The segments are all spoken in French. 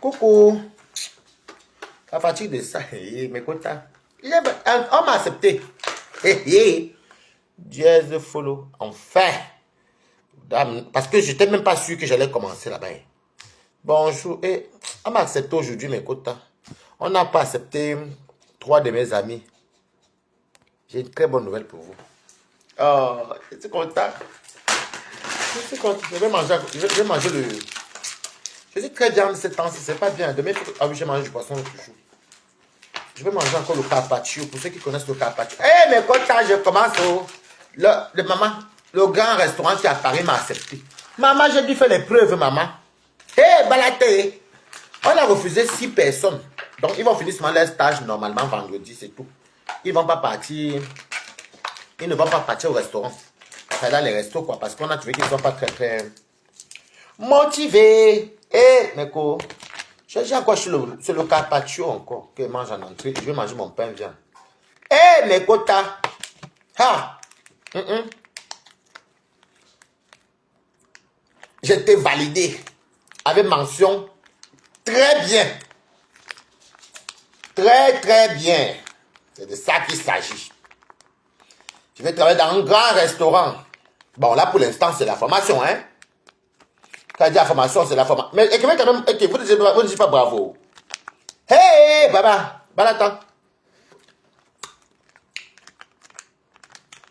Coucou. La fatigue de ça, mais quotas. On m'a accepté. Dièse follow. Enfin. Parce que je n'étais même pas sûr que j'allais commencer là-bas. Bonjour. On m'a accepté aujourd'hui mes quotas. On n'a pas accepté 3 de mes amis. J'ai une très bonne nouvelle pour vous. Oh, je suis content. Je suis content. Je vais manger le... Je suis très bien de ce temps-ci. C'est pas bien. Demain, je vais manger du poisson l'autre jour. Je vais manger encore le carpaccio. Pour ceux qui connaissent le carpaccio. Mais quotas, je commence au... Maman, le grand restaurant qui à Paris m'a accepté. Maman, j'ai dû faire les preuves, maman. Balaté. On a refusé 6 personnes. Donc, ils vont finir seulement leur stage normalement vendredi, c'est tout. Ils vont pas partir. Ils ne vont pas partir au restaurant. Enfin, dans les restos, quoi. Parce qu'on a trouvé qu'ils ne sont pas très motivés. Mais quoi? J'ai encore sur le carpaccio encore que je mange en entrée. Je vais manger mon pain viande. Mes quotas. J'étais validé avec mention très bien. Très bien. C'est de ça qu'il s'agit. Je vais travailler dans un grand restaurant. Bon, là, pour l'instant, c'est la formation, hein. Quand je dis la formation, c'est la formation. Mais écrivez quand même, vous ne dites pas bravo. Baba, attends.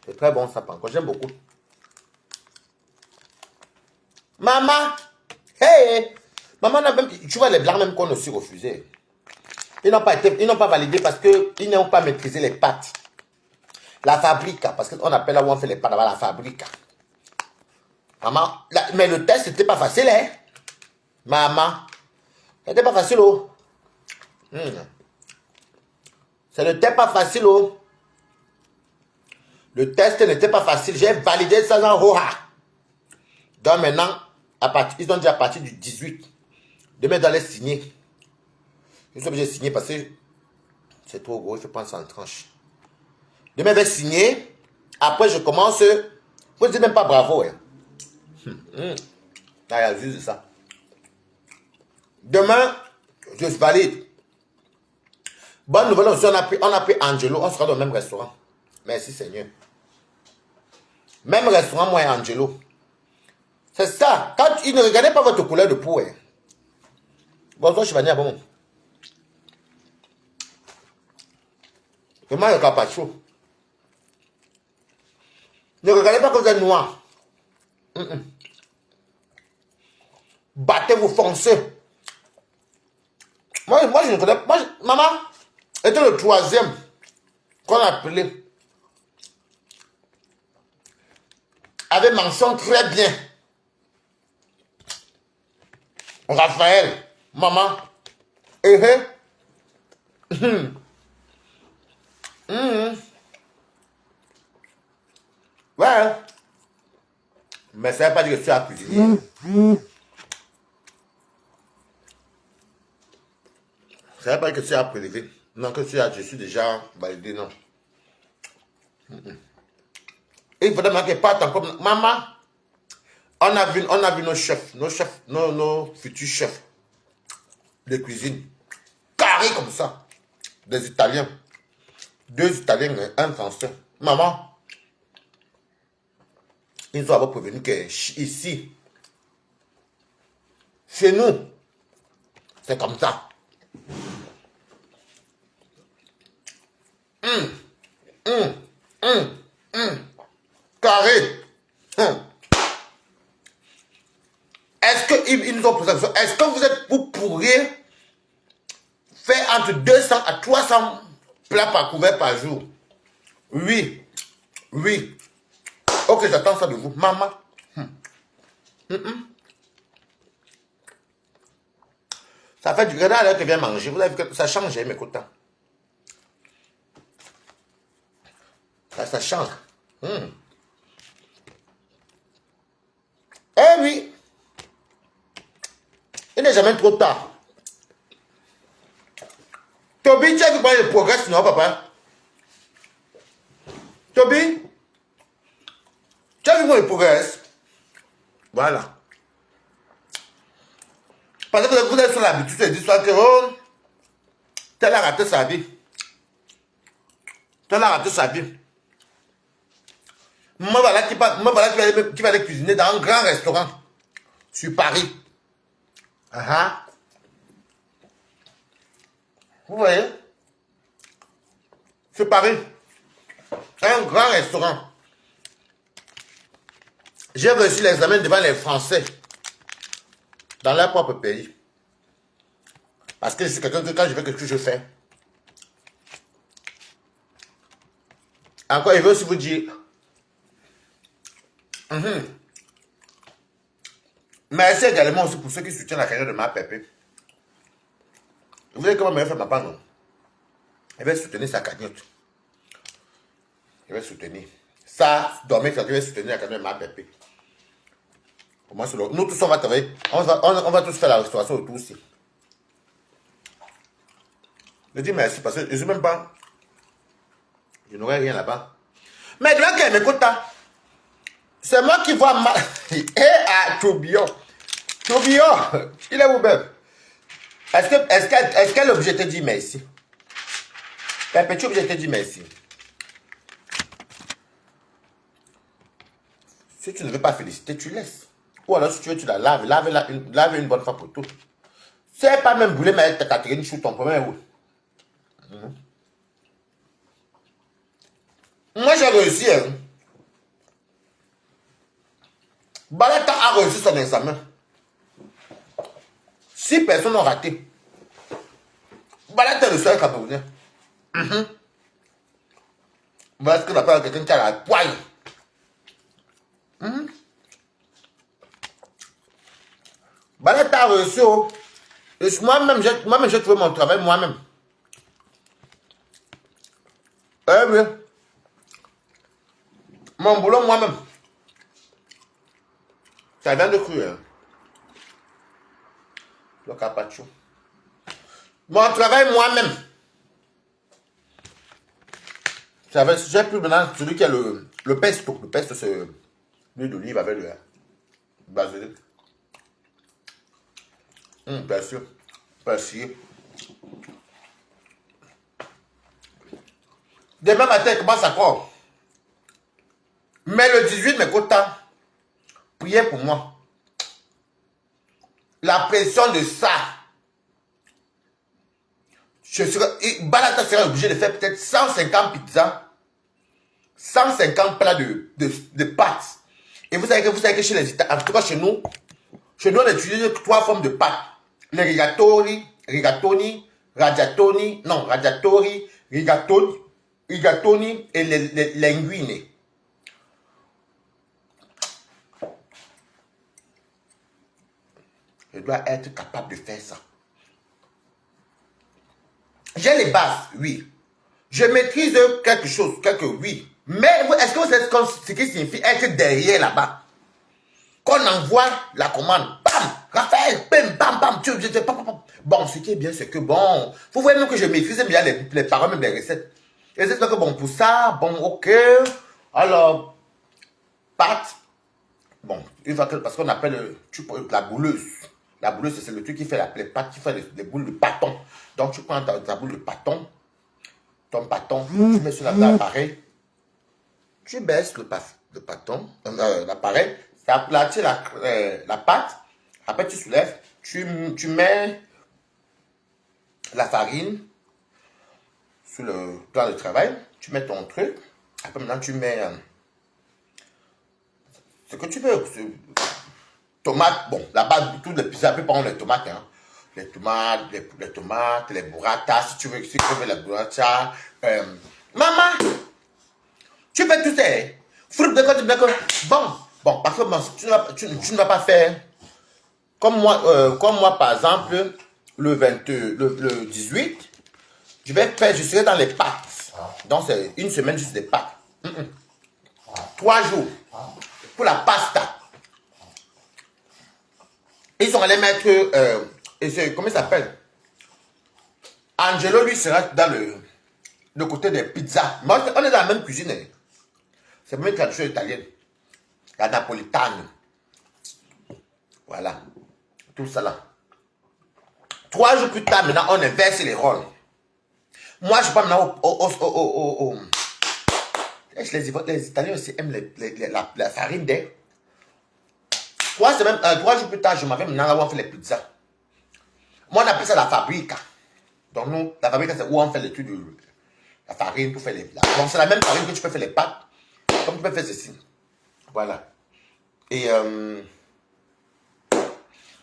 C'est très bon, ça, encore. J'aime beaucoup. Maman, maman, tu vois les blancs même qu'on a aussi refusé. Ils n'ont pas validé parce qu'ils n'ont pas maîtrisé les pâtes. La fabrique, parce qu'on appelle là où on fait les pâtes, la fabrique. Maman, mais le test, c'était pas facile, hein. Maman, c'était pas facile, oh. Ce n'était pas facile, oh. Le test n'était pas facile. J'ai validé ça dans Roha. Donc maintenant, ils ont dit à partir du 18. Demain, dans les signer. Je suis obligé de signer parce que c'est trop gros, je pense en tranche. Demain, je vais signer. Après, je commence. Vous ne dites même pas bravo. Regarde, juste ça. Demain, je valide. Bonne nouvelle aussi, on a pris Angelo. On sera dans le même restaurant. Merci Seigneur. Même restaurant, moi et Angelo. C'est ça. Quand ils ne regardez pas votre couleur de peau. Bonjour, je suis venu à bon. Je mange le carpaccio. Ne regardez pas que vous êtes noir. Battez-vous, foncez. Moi, je ne connais pas. Maman était le 3e qu'on a appelé. Avec mention très bien. Raphaël, maman. Ouais. Mais ça ne veut pas dire que je suis à cuisiner. Ça ne veut pas dire que je suis à prélever. Non, que je suis déjà validé, non. Et il faudrait qu'elle parte encore. Maman, on a vu nos chefs, nos futurs chefs de cuisine. Carré comme ça. Des Italiens. 2 Italiens et 1 Français. Maman, ils ont prévenu que ici, chez nous, c'est comme ça. Carré. Est-ce qu'ils nous ont posé la question, est-ce que vous pourriez faire entre 200 à 300 plats par couvert par jour? Oui. Ok, j'attends ça de vous. Maman. Ça fait du grenade à l'heure que vient manger. Vous avez vu que ça change, mes quotas. Ça change. Oui. Il n'est jamais trop tard. Toby, tu as vu comment il progresse, non, papa? Toby, tu as vu comment il progresse? Voilà. Parce que vous êtes sur l'habitude de dire que oh, tel a raté sa vie. Tel a raté sa vie. Moi voilà qui va aller cuisiner dans un grand restaurant sur Paris. Vous voyez? C'est Paris. Un grand restaurant. J'ai reçu l'examen devant les Français dans leur propre pays. Parce que je suis quelqu'un que quand je fais quelque chose, je fais. Encore, il veut aussi vous dire. Merci également aussi pour ceux qui soutiennent la carrière de ma pépé. Vous voyez comment je fais ma part, non? Elle va soutenir sa cagnotte. Elle va soutenir. Ça, dormir, elle va soutenir la cagnotte de ma pépé. Pour moi, nous tous, on va travailler. On va tous faire la restauration autour aussi. Je dis merci parce que je ne sais même pas. Je n'aurai rien là-bas. Mais là, qu'elle m'écoute, c'est moi qui vois mal. Et à Tobio. Tobio, il est où même? Est-ce qu'elle est obligée de te dire merci? Pépé, tu es obligé de te dire merci. Si tu ne veux pas féliciter, tu laisses. Ou alors si tu veux, tu la laves. Lave une bonne fois pour toutes. C'est pas même brûler, mais ta Catherine sous ton premier ou. Moi, j'ai réussi. Hein. Balata a réussi son examen. 6 personnes ont raté. Balata est le seul Camerounais. Voilà ce qu'on appelle quelqu'un qui a la poigne. Balata a réussi. Moi-même, j'ai trouvé mon travail moi-même. Oui. Mon boulot moi-même. Ça vient de cru. Hein. Le carpaccio. Mon travail moi-même. J'ai pris maintenant celui qui a le pesto. Le pesto, c'est l'huile d'olive avec le basilic. Bien sûr. Persil. Demain matin, il commence à croire. Mais le 18, mes quotas, priez pour moi. La pression de ça. Balata sera obligé de faire peut-être 150 pizzas, 150 plats de pâtes. Et vous savez que chez les Italiens, en tout cas chez nous, on utilise 3 formes de pâtes. Les rigatoni, rigatoni et les linguine. Je dois être capable de faire ça. J'ai les bases, oui. Je maîtrise quelque chose, oui. Mais est-ce que vous savez ce qui signifie être derrière là-bas? Qu'on envoie la commande, bam, Raphaël, bam, bam, bam, bon, ce qui est bien, c'est que bon, vous voyez même que je maîtrise bien les paroles, même les recettes. Et c'est que bon, pour ça, bon, ok. Alors, pâte, bon, parce qu'on appelle la bouleuse. La bouleuse, c'est le truc qui fait les pâtes, qui fait les boules de pâton. Donc, tu prends ta boule de pâton, ton pâton, tu mets sur l'appareil, tu baisses le pâton, l'appareil, tu aplatis la pâte, après tu soulèves, tu mets la farine sur le plan de travail, tu mets ton truc, après maintenant tu mets ce que tu veux. Tomates, bon, là-bas, tous les pizzas, peu prendre les tomates, hein. Les tomates, les burrata, si tu veux les burrata. Maman, tu fais tout ça. Fruits de bon, parce que tu ne vas pas faire comme moi, par exemple, le 18, je serai dans les pâtes. Donc, c'est une semaine juste des pâtes. 3 jours pour la pasta. Ils sont allés mettre, comment il s'appelle? Angelo, lui, sera dans le côté des pizzas. Mais on est dans la même cuisine. Hein. C'est même une tradition italienne. La napolitane. Voilà. Tout ça là. 3 jours plus tard, maintenant, on inverse les rôles. Moi, je ne suis pas maintenant les Italiens aussi aiment la farine d'air. 3 jours plus tard, je m'avais maintenant là où on fait les pizzas. Moi, on appelle ça la fabrica. Donc, nous, la fabrica, c'est où on fait les trucs de la farine pour faire les plats. Donc, c'est la même farine que tu peux faire les pâtes, comme tu peux faire ceci. Voilà. Et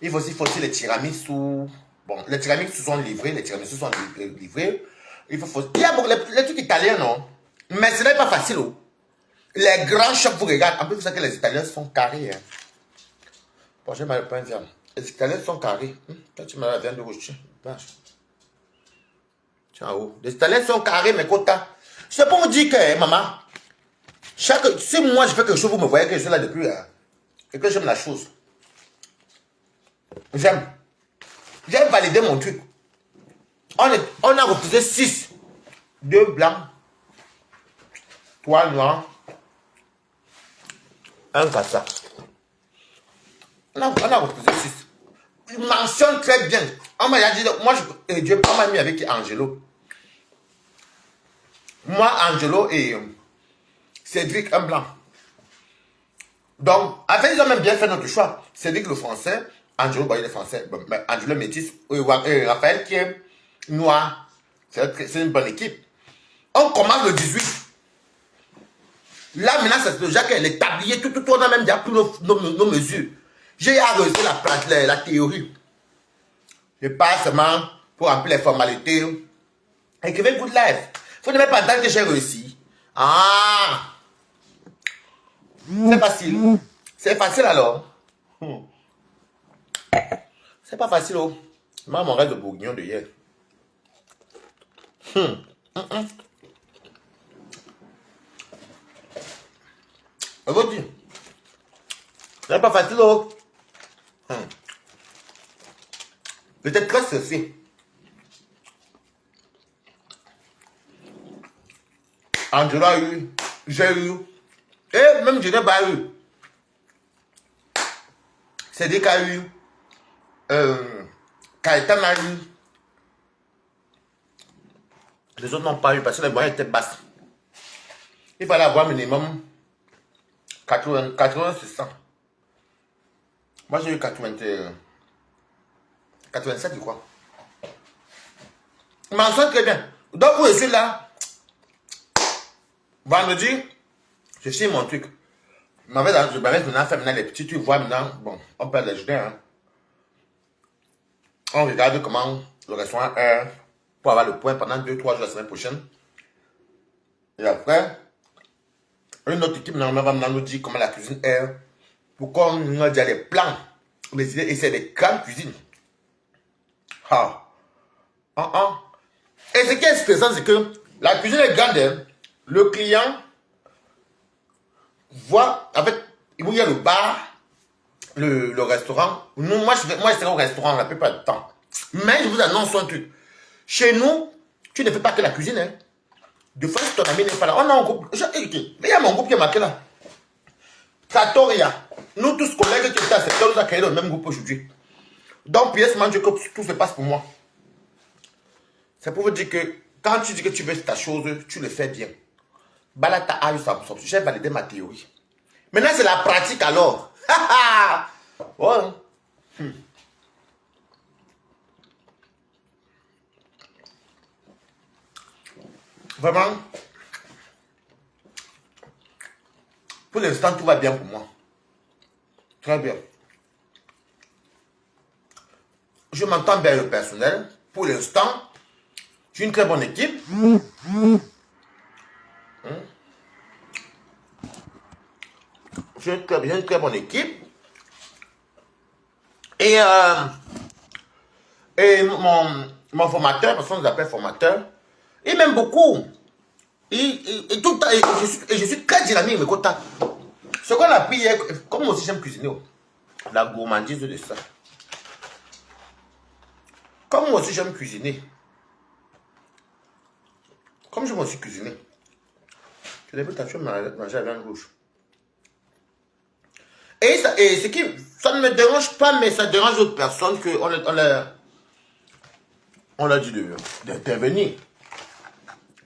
il faut aussi les tiramisu. Bon, les tiramisu sont livrés, les tiramisu sont livrés. Il y a beaucoup les trucs italiens, non? Mais ce n'est pas facile. Oh. Les grands chefs vous regardent. En plus, vous savez que les Italiens sont carrés. Hein. Bon, j'ai mal au pain viande. Les Italiens sont carrés. Toi, tu m'as la viande rouge. Tiens, oh. Les Italiens sont carrés, mes quotas. C'est pour vous dire que, maman, si moi je fais quelque chose, vous me voyez que je suis là depuis. Et que j'aime la chose. J'aime valider mon truc. On a refusé 6. 2 blancs. 3 noirs. 1 cassa. On a refusé 6. Il mentionne très bien. On m'a dit, moi, Dieu m'a mis avec Angelo. Moi, Angelo et Cédric, un blanc. Donc, en fait, ils ont même bien fait notre choix. Cédric le français, Angelo, il est français, mais Angelo métis, et Raphaël qui est noir. C'est une bonne équipe. On commence le 18. Là, maintenant, c'est déjà qu'elle est tablier, tout, on a même déjà pris nos mesures. J'ai arrêté la théorie. Je passe seulement pour remplir les formalités. Écrivez good life. Vous ne même pas attendre que j'ai réussi. Ah! C'est facile. C'est facile alors. C'est pas facile, oh. Moi, mon reste de bourguignon de hier. Je vous dis. C'est pas facile, oh. Peut-être très ceci. Angela a eu, j'ai eu, et même je n'ai pas eu. Cédric a eu, Kaïtan a eu. Les autres n'ont pas eu parce que les moyens étaient basses. Il fallait avoir minimum 80 c'est ça. Moi j'ai eu 87 je crois. Il m'en sort très bien. Donc où je suis là, vendredi, je suis mon truc. Je m'avais maintenant fait maintenant les petits, tu vois maintenant, bon, on perd les journées. Hein. On regarde comment le restaurant est pour avoir le point pendant 2-3 jours la semaine prochaine. Et après, une autre équipe normalement va maintenant nous dire comment la cuisine est. Pourquoi on a déjà les plans, les idées, et c'est des grandes cuisines. Et ce qui est stressant, c'est que la cuisine est grande. Hein. Le client voit, en fait, il y a le bar, le restaurant. Moi, je serai au restaurant la plupart du temps. Mais je vous annonce un truc. Chez nous, tu ne fais pas que la cuisine. Hein. De fois, si ton ami n'est pas là, on a un groupe. Il y a mon groupe qui est marqué là. Trattoria. Nous tous collègues qui étaient à cette heure, nous avons créé le même groupe aujourd'hui. Donc, PS mange que tout se passe pour moi. C'est pour vous dire que quand tu dis que tu veux ta chose, tu le fais bien. Balata a eu sa sortie. J'ai validé ma théorie. Maintenant, c'est la pratique alors. Ouais. Vraiment, pour l'instant, tout va bien pour moi. Très bien. Je m'entends bien le personnel. Pour l'instant, j'ai une très bonne équipe. J'ai une très bonne équipe. Et mon formateur, parce qu'on nous appelle formateur, il m'aime beaucoup. Et tout le temps, et je suis très dynamique, mais quand ce qu'on a pris hier, comme moi aussi j'aime cuisiner, la gourmandise de ça. Comme moi aussi j'aime cuisiner. Comme je m'en suis cuisiné. Je l'ai vu t'as manger à la viande rouge. Et ce qui, ça ne me dérange pas, mais ça dérange d'autres personnes que On leur dit d'intervenir.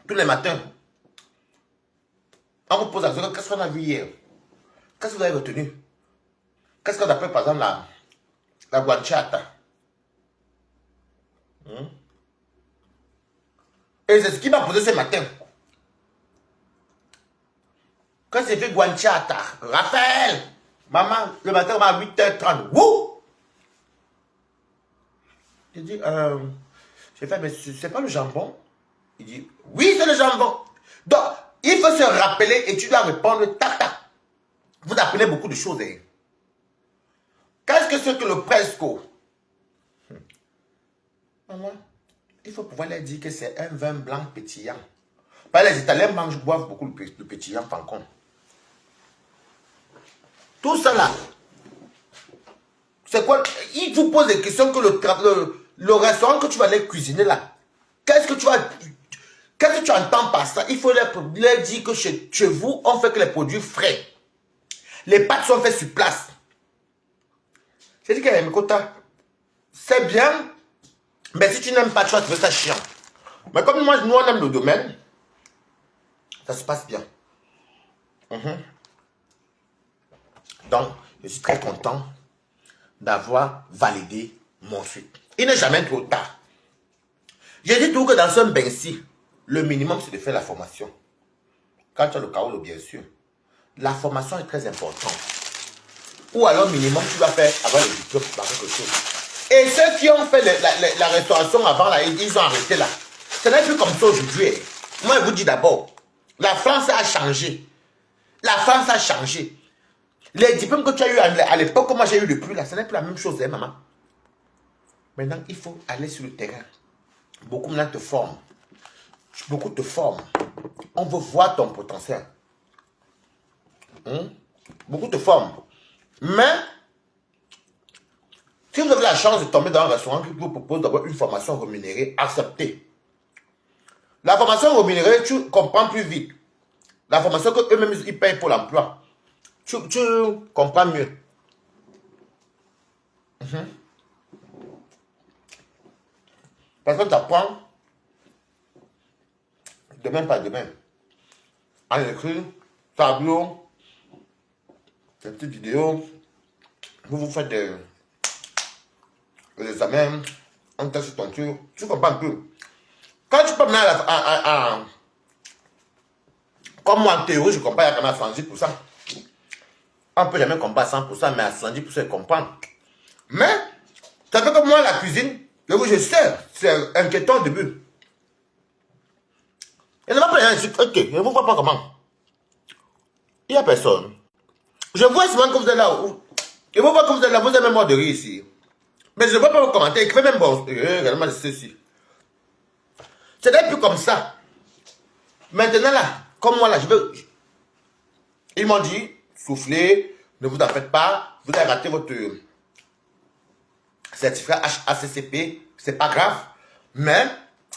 Tous les matins. On vous pose la question, qu'est-ce qu'on a vu hier? Qu'est-ce que vous avez retenu? Qu'est-ce qu'on appelle par exemple la guanciata? Et c'est ce qui m'a posé ce matin. Quand c'est fait guanciata, Raphaël, maman, le matin, à 8h30, wouh! J'ai dit, j'ai fait, mais c'est pas le jambon? Il dit, oui, c'est le jambon. Donc, il faut se rappeler et tu dois répondre, tac, tac. Vous apprenez beaucoup de choses. Hein. Qu'est-ce que c'est que le presco? Maman, il faut pouvoir leur dire que c'est un vin blanc pétillant. Les Italiens boivent beaucoup de pétillant, fancon. Tout ça là, c'est quoi? Il vous pose des questions que le restaurant que tu vas aller cuisiner là, qu'est-ce que tu entends par ça? Il faut leur dire que chez vous, on fait que les produits frais. Les pâtes sont faites sur place. C'est dit qu'il y a un côté, c'est bien, mais si tu n'aimes pas, tu vas trouver ça chiant. Mais comme nous, on aime le domaine, ça se passe bien. Donc, je suis très content d'avoir validé mon suite. Il n'est jamais trop tard. J'ai dit tout que dans un bain-ci, le minimum, c'est de faire la formation. Quand tu as le carreau, bien sûr. La formation est très importante. Ou alors, minimum, tu vas faire avoir le diplôme dans quelque chose. Et ceux qui ont fait la restauration avant, là, ils ont arrêté là. Ce n'est plus comme ça aujourd'hui. Moi, je vous dis d'abord, la France a changé. La France a changé. Les diplômes que tu as eu à l'époque, comme moi j'ai eu depuis là, ce n'est plus la même chose, hein, maman. Maintenant, il faut aller sur le terrain. Beaucoup maintenant te forment. Beaucoup te forment. On veut voir ton potentiel. Beaucoup te forment. Mais, si vous avez la chance de tomber dans un restaurant qui vous propose d'avoir une formation rémunérée, acceptez. La formation rémunérée, tu comprends plus vite. La formation qu'eux-mêmes, ils payent pour l'emploi. Tu comprends mieux. Parce que tu apprends demain par demain. En écrit, tableau, des petites vidéos. Vous faites des examens, on teste ton truc. Tu comprends un peu. Quand tu peux mener comme moi en théorie, je comprends à 70%. On ne peut jamais comprendre à 100%, mais à 70%, je comprends. Mais, ça fait que moi, la cuisine, je sais, c'est inquiétant au début. Il ne va pas rien ici. Ok, je ne vous vois pas comment. Il n'y a personne. Je vois souvent que vous êtes là. Je vous vois que vous êtes là, vous avez même mort de rire ici. Mais je ne vois pas vos commentaires. Écrivez même bon. Regardez-moi ceci. Ce n'est plus comme ça. Maintenant là, comme moi là, ils m'ont dit, soufflez, ne vous en faites pas. Vous avez raté votre certificat HACCP. C'est pas grave. Mais,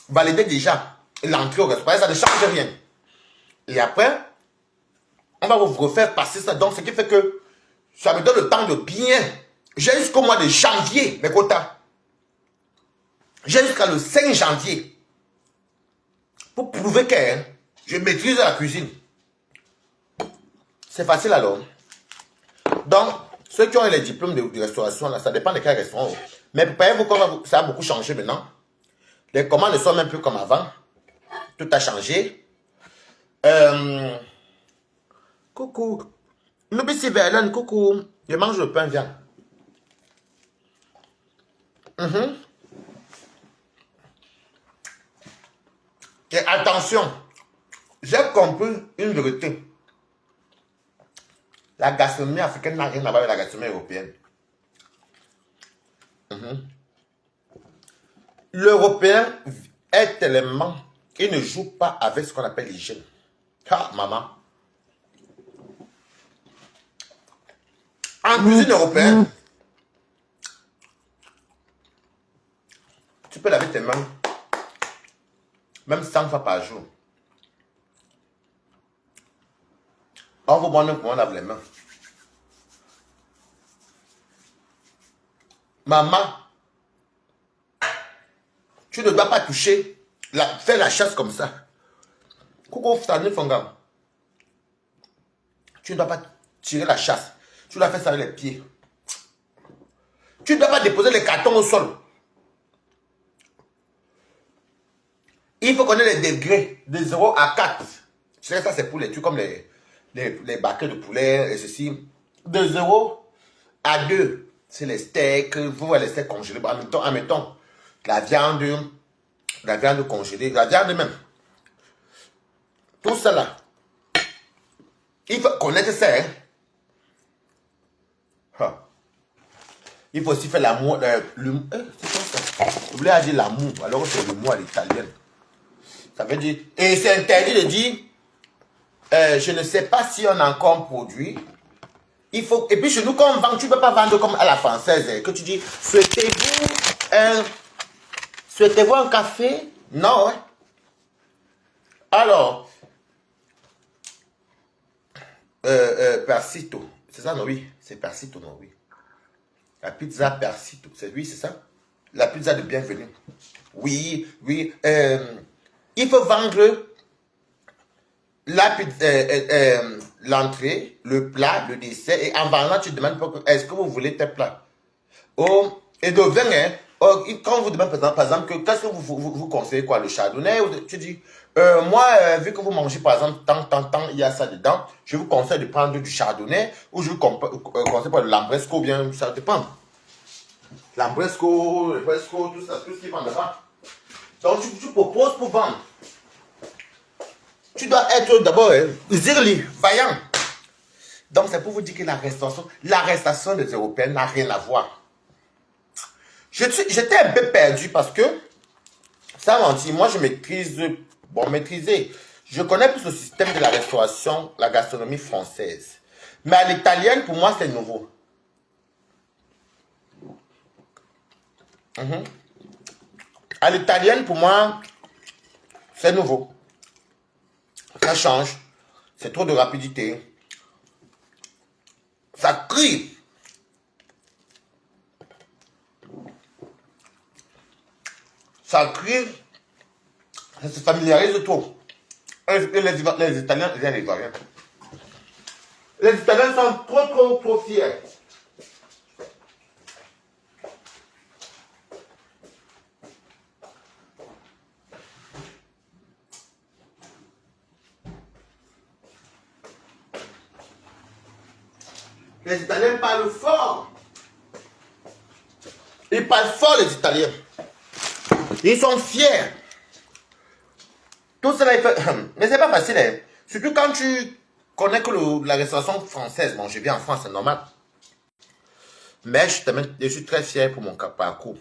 validez déjà l'entrée au restaurant. Ça ne change rien. Et après, on va vous refaire passer ça. Donc, ce qui fait que ça me donne le temps de bien. J'ai jusqu'au mois de janvier, mes quotas. J'ai jusqu'à le 5 janvier. Pour prouver que je maîtrise la cuisine. C'est facile alors. Donc, ceux qui ont les diplômes de restauration, là, ça dépend de quel restaurant. Mais voyez-vous, ça a beaucoup changé maintenant. Les commandes ne sont même plus comme avant. Tout a changé. Coucou. Lubici Verlaine, coucou. Je mange le pain, viens. Et attention, j'ai compris une vérité. La gastronomie africaine n'a rien à voir avec la gastronomie européenne. L'Européen est tellement, il ne joue pas avec ce qu'on appelle l'hygiène. Ah, maman. En cuisine européenne, tu peux laver tes mains, même 100 fois par jour. On vous demande comment on lave les mains. Maman, Tu ne dois pas toucher, faire la chasse comme ça. Coucou, ça ne fongam. Tu ne dois pas tirer la chasse. Tu dois faire ça avec les pieds. Tu ne dois pas déposer les cartons au sol. Il faut connaître les degrés de 0 à 4. Tu sais, ça c'est pour les trucs comme les baquets de poulet et ceci. De 0 à 2, c'est les steaks. Vous voyez les steaks congelés. Admettons, la viande congelée, la viande même. Tout ça là. Il faut connaître ça. Hein? Il faut aussi faire l'amour. C'est quoi ça? Je voulais dire l'amour, alors que c'est le mot à l'italien. Ça veut dire. Et c'est interdit de dire. Je ne sais pas si on a encore produit. Il faut. Et puis chez nous, quand on vend, tu ne peux pas vendre comme à la française. Hein, que tu dis, souhaitez-vous un café? Non. Hein? Alors. Persito. C'est ça, non? Oui. C'est Persito, non? Oui. La pizza Persito. Oui, c'est ça? La pizza de bienvenue. Oui, oui. Il faut vendre l'entrée, le plat, le dessert. Et en vendant, tu demandes est-ce que vous voulez tel plat? Oh, et de vin, hein? Oh, quand on vous demande par exemple, qu'est-ce que vous conseillez quoi? Le chardonnay? Tu dis, moi, vu que vous mangez par exemple tant, il y a ça dedans, je vous conseille de prendre du chardonnay ou je vous conseille pas de l'ambresco, bien, ça dépend. L'ambresco, le fresco, tout ça, tout ce qui vend là-bas. Donc, tu proposes pour vendre. Tu dois être d'abord zirli, vaillant. Donc, c'est pour vous dire que l'arrestation des Européens n'a rien à voir. J'étais un peu perdu parce que, sans mentir, moi, je maîtrise, maîtriser. Je connais plus le système de la restauration, la gastronomie française. Mais à l'italienne, pour moi, c'est nouveau. À l'italienne, pour moi, c'est nouveau. Ça change. C'est trop de rapidité. Ça crie. Ça crie. Ça se familiarise trop. Et les Italiens, les Italiens. Les Italiens sont trop fiers. Les Italiens parlent fort. Ils parlent fort, les Italiens. Ils sont fiers. Tout cela est fait. Mais c'est pas facile. Hein. Surtout quand tu connais que la restauration française. Bon, je viens en France, c'est normal. Mais je suis très fier pour mon parcours.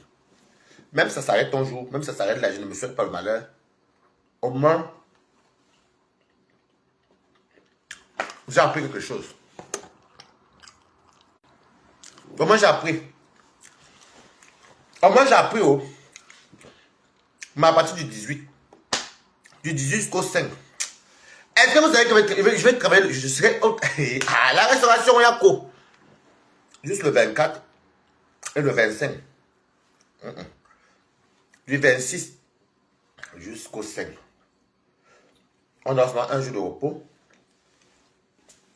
Même si ça s'arrête un jour, même si ça s'arrête là, je ne me souhaite pas le malheur. Au moins, j'ai appris quelque chose. Au moins, j'ai appris. Au moins, j'ai appris. Oh. Mais à partir du 18. Du 18 jusqu'au 5. Est-ce que vous savez que je vais travailler, je serai à la restauration Yako. Juste le 24 et le 25. Du 26 jusqu'au 5. On a seulement un jour de repos.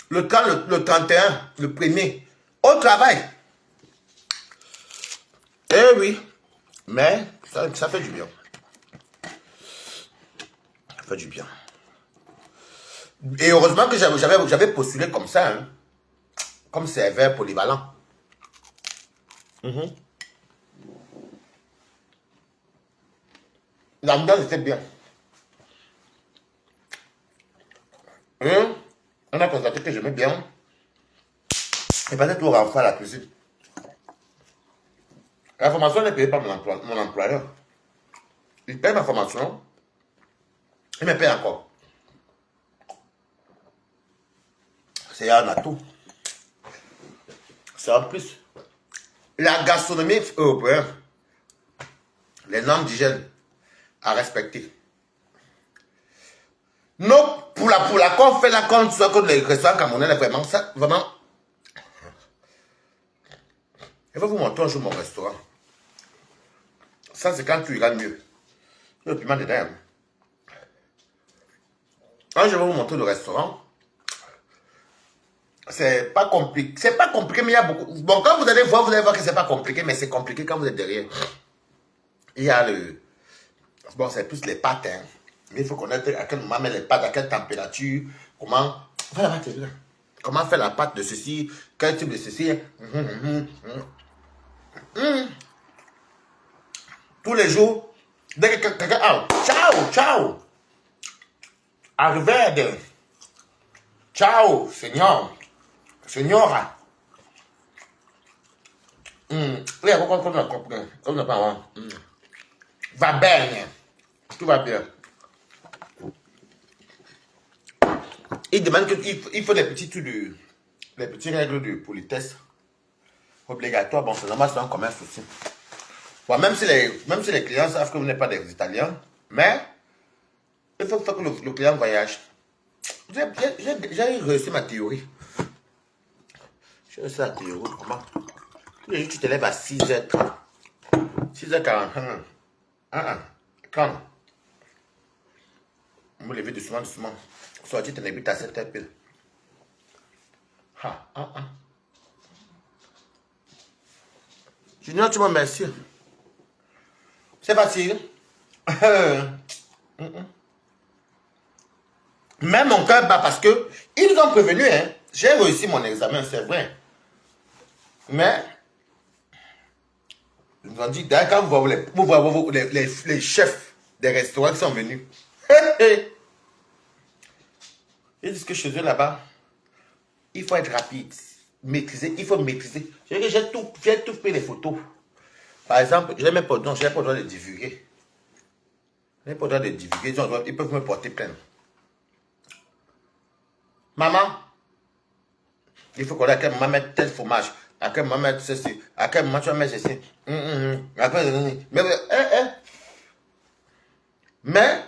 Le 31, le 1er, on travaille. Eh oui, mais ça fait du bien. Ça fait du bien. Et heureusement que j'avais postulé comme ça, hein, comme serveur polyvalent. L'ambiance était bien. Et on a constaté que j'aimais bien. Et peut-être tout renfort à la cuisine. La formation n'est payée par mon employeur. Il paye ma formation. Il me paye encore. C'est un atout. C'est en plus. La gastronomie européenne, les normes d'hygiène à respecter. Non, pour la qu'on fait la compte soit que les restaurants camerounais, vraiment, ça, vraiment. Je vais vous montrer un jour mon restaurant. Ça, c'est quand tu iras mieux. Le piment dedans. Alors, je vais vous montrer le restaurant. C'est pas compliqué. C'est pas compliqué, mais il y a beaucoup. Bon, quand vous allez voir que c'est pas compliqué, mais c'est compliqué quand vous êtes derrière. Il y a le. Bon, c'est plus les pâtes, hein. Mais il faut connaître à quel moment mettre les pâtes, à quelle température, comment. Voilà, comment faire la pâte de ceci, quel type de ceci. Tous les jours, dès que quelqu'un. Ah, ciao, ciao. Arrivederci. Ciao, signor. Signora. Oui, on n'a pas. Va bien. Tout va bien. Il demande qu'il faut des petits trucs de. Les petites règles de politesse obligatoires. Bon, c'est normal, c'est un commerce aussi. Bon, même si les clients savent que vous n'êtes pas des Italiens, mais il faut que le client voyage. J'ai réussi ma théorie. J'ai réussi la théorie. Comment? Tous les jours, tu te lèves à 6h30. 6h45. Quand? Vous me levez doucement, doucement. Sortir tes nébules à 7h pile. Junior, tu me remercies. C'est facile. Même mon cœur bat parce que ils nous ont prévenu, hein. J'ai réussi mon examen, c'est vrai. Mais ils nous ont dit, quand vous voyez les chefs des restaurants qui sont venus, ils disent que chez eux là-bas, il faut être rapide, maîtriser, il faut maîtriser. J'ai tout pris les photos. Par exemple, je n'ai même pas le droit de divulguer. Je n'ai pas le droit de divulguer, ils peuvent me porter plainte. Maman, il faut qu'on ait à quel moment mettre tel fromage, à quel moment mettre ceci, à quel moment tu vas mettre ceci. Mais,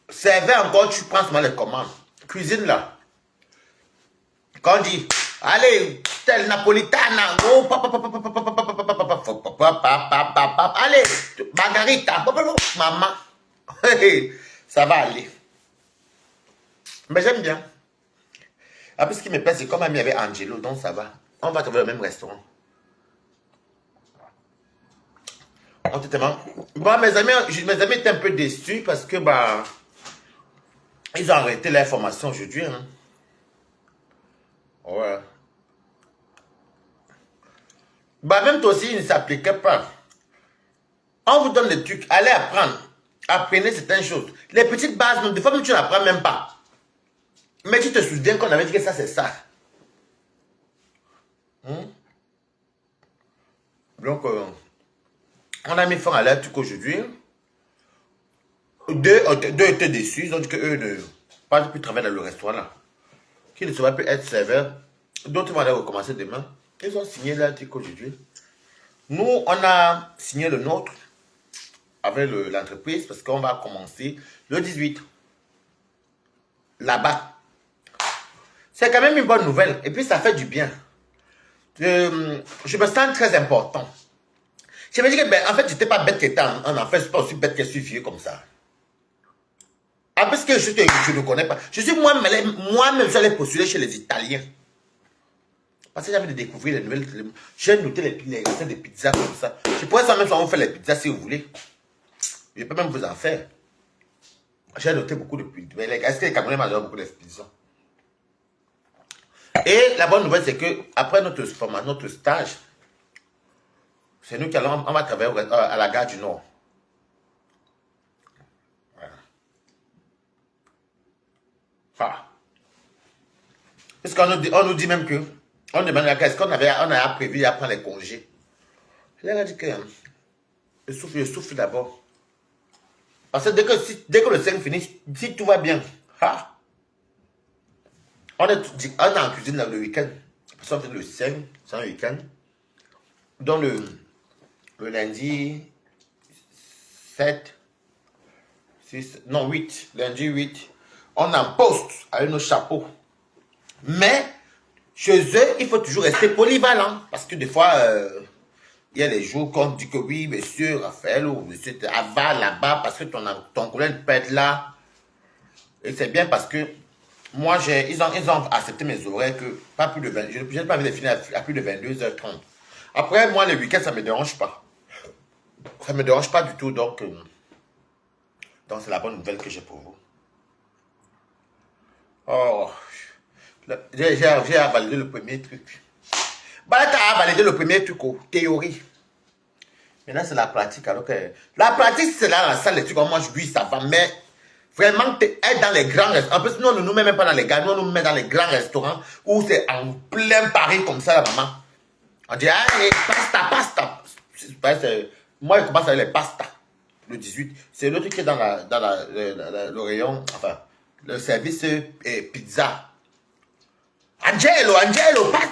servez encore, tu prends seulement les commandes. Cuisine là. Quand on dit, allez, tel napolitana, allez, margarita, maman, ça va aller. Mais j'aime bien. Après, ce qui me plaît, c'est comme ami avec Angelo, donc ça va. On va trouver le même restaurant. Bon, mes amis étaient un peu déçus parce que, bah, ils ont arrêté leur formation aujourd'hui. Hein. Ouais. Bah, même toi aussi, il ne s'appliquait pas. On vous donne des trucs, allez apprendre. Apprenez certaines choses. Les petites bases, des fois, même tu n'apprends même pas. Mais tu te souviens qu'on avait dit que ça, c'est ça. Donc, on a mis fin à leur truc aujourd'hui. Deux étaient déçus. Ils ont dit qu'eux ne pas plus travailler dans le restaurant là. Qu'ils ne seraient plus être serveurs. D'autres vont aller recommencer demain. Ils ont signé leur truc aujourd'hui. Nous, on a signé le nôtre avec l'entreprise parce qu'on va commencer le 18. Là-bas. C'est quand même une bonne nouvelle. Et puis, ça fait du bien. Je me sens très important. Je me dis que, ben, en fait, je n'étais pas bête que t'es en enfant. Je ne suis pas aussi bête que je suis vieux comme ça. Ah, parce que je ne connais pas. Je suis moi-même, j'allais postuler chez les Italiens. Parce que j'avais de découvrir les nouvelles. J'ai noté les recettes de pizzas comme ça. Je pourrais ça même vous faire les pizzas si vous voulez. Je peux même vous en faire. J'ai noté beaucoup de pizzas. Mais est-ce que les Camerounais mangent beaucoup de pizzas? Et la bonne nouvelle, c'est que après notre formation, notre stage, c'est nous qui allons, on va travailler à la gare du Nord. Voilà. Ah. Parce qu'on nous dit même que, on demande est-ce qu'on a prévu à prendre les congés. Je leur ai dit que je souffle d'abord. Parce que dès que le 5 finit, si tout va bien, on est en cuisine le week-end. Parce qu'on fait le 5, c'est un week-end. Donc le lundi 7, 6, non 8, lundi 8, on en poste avec nos chapeaux. Mais chez eux, il faut toujours rester polyvalent. Parce que des fois, il y a les jours qu'on dit que oui, monsieur Raphaël ou monsieur va là-bas parce que ton collègue peut être là. Et c'est bien parce que moi, ils ont accepté mes horaires que pas plus de 20, je n'ai pas envie de finir à plus de 22h30. Après, moi, le week-end, ça ne me dérange pas. Ça ne me dérange pas du tout, donc c'est la bonne nouvelle que j'ai pour vous. Oh, j'ai validé le premier truc. Balata a validé le premier truc, théorie. Maintenant, c'est la pratique. Alors que la pratique, c'est là, la salle, les trucs, moi, oui, ça va, mais vraiment, être dans les grands restaurants. En plus, nous, on ne nous met même pas dans les gars, nous, on nous met dans les grands restaurants où c'est en plein Paris, comme ça, la maman. On dit, allez, pasta. Moi, je commence avec les pastas. Le 18. C'est l'autre qui est dans le rayon, enfin, le service pizza. Angelo, pasta.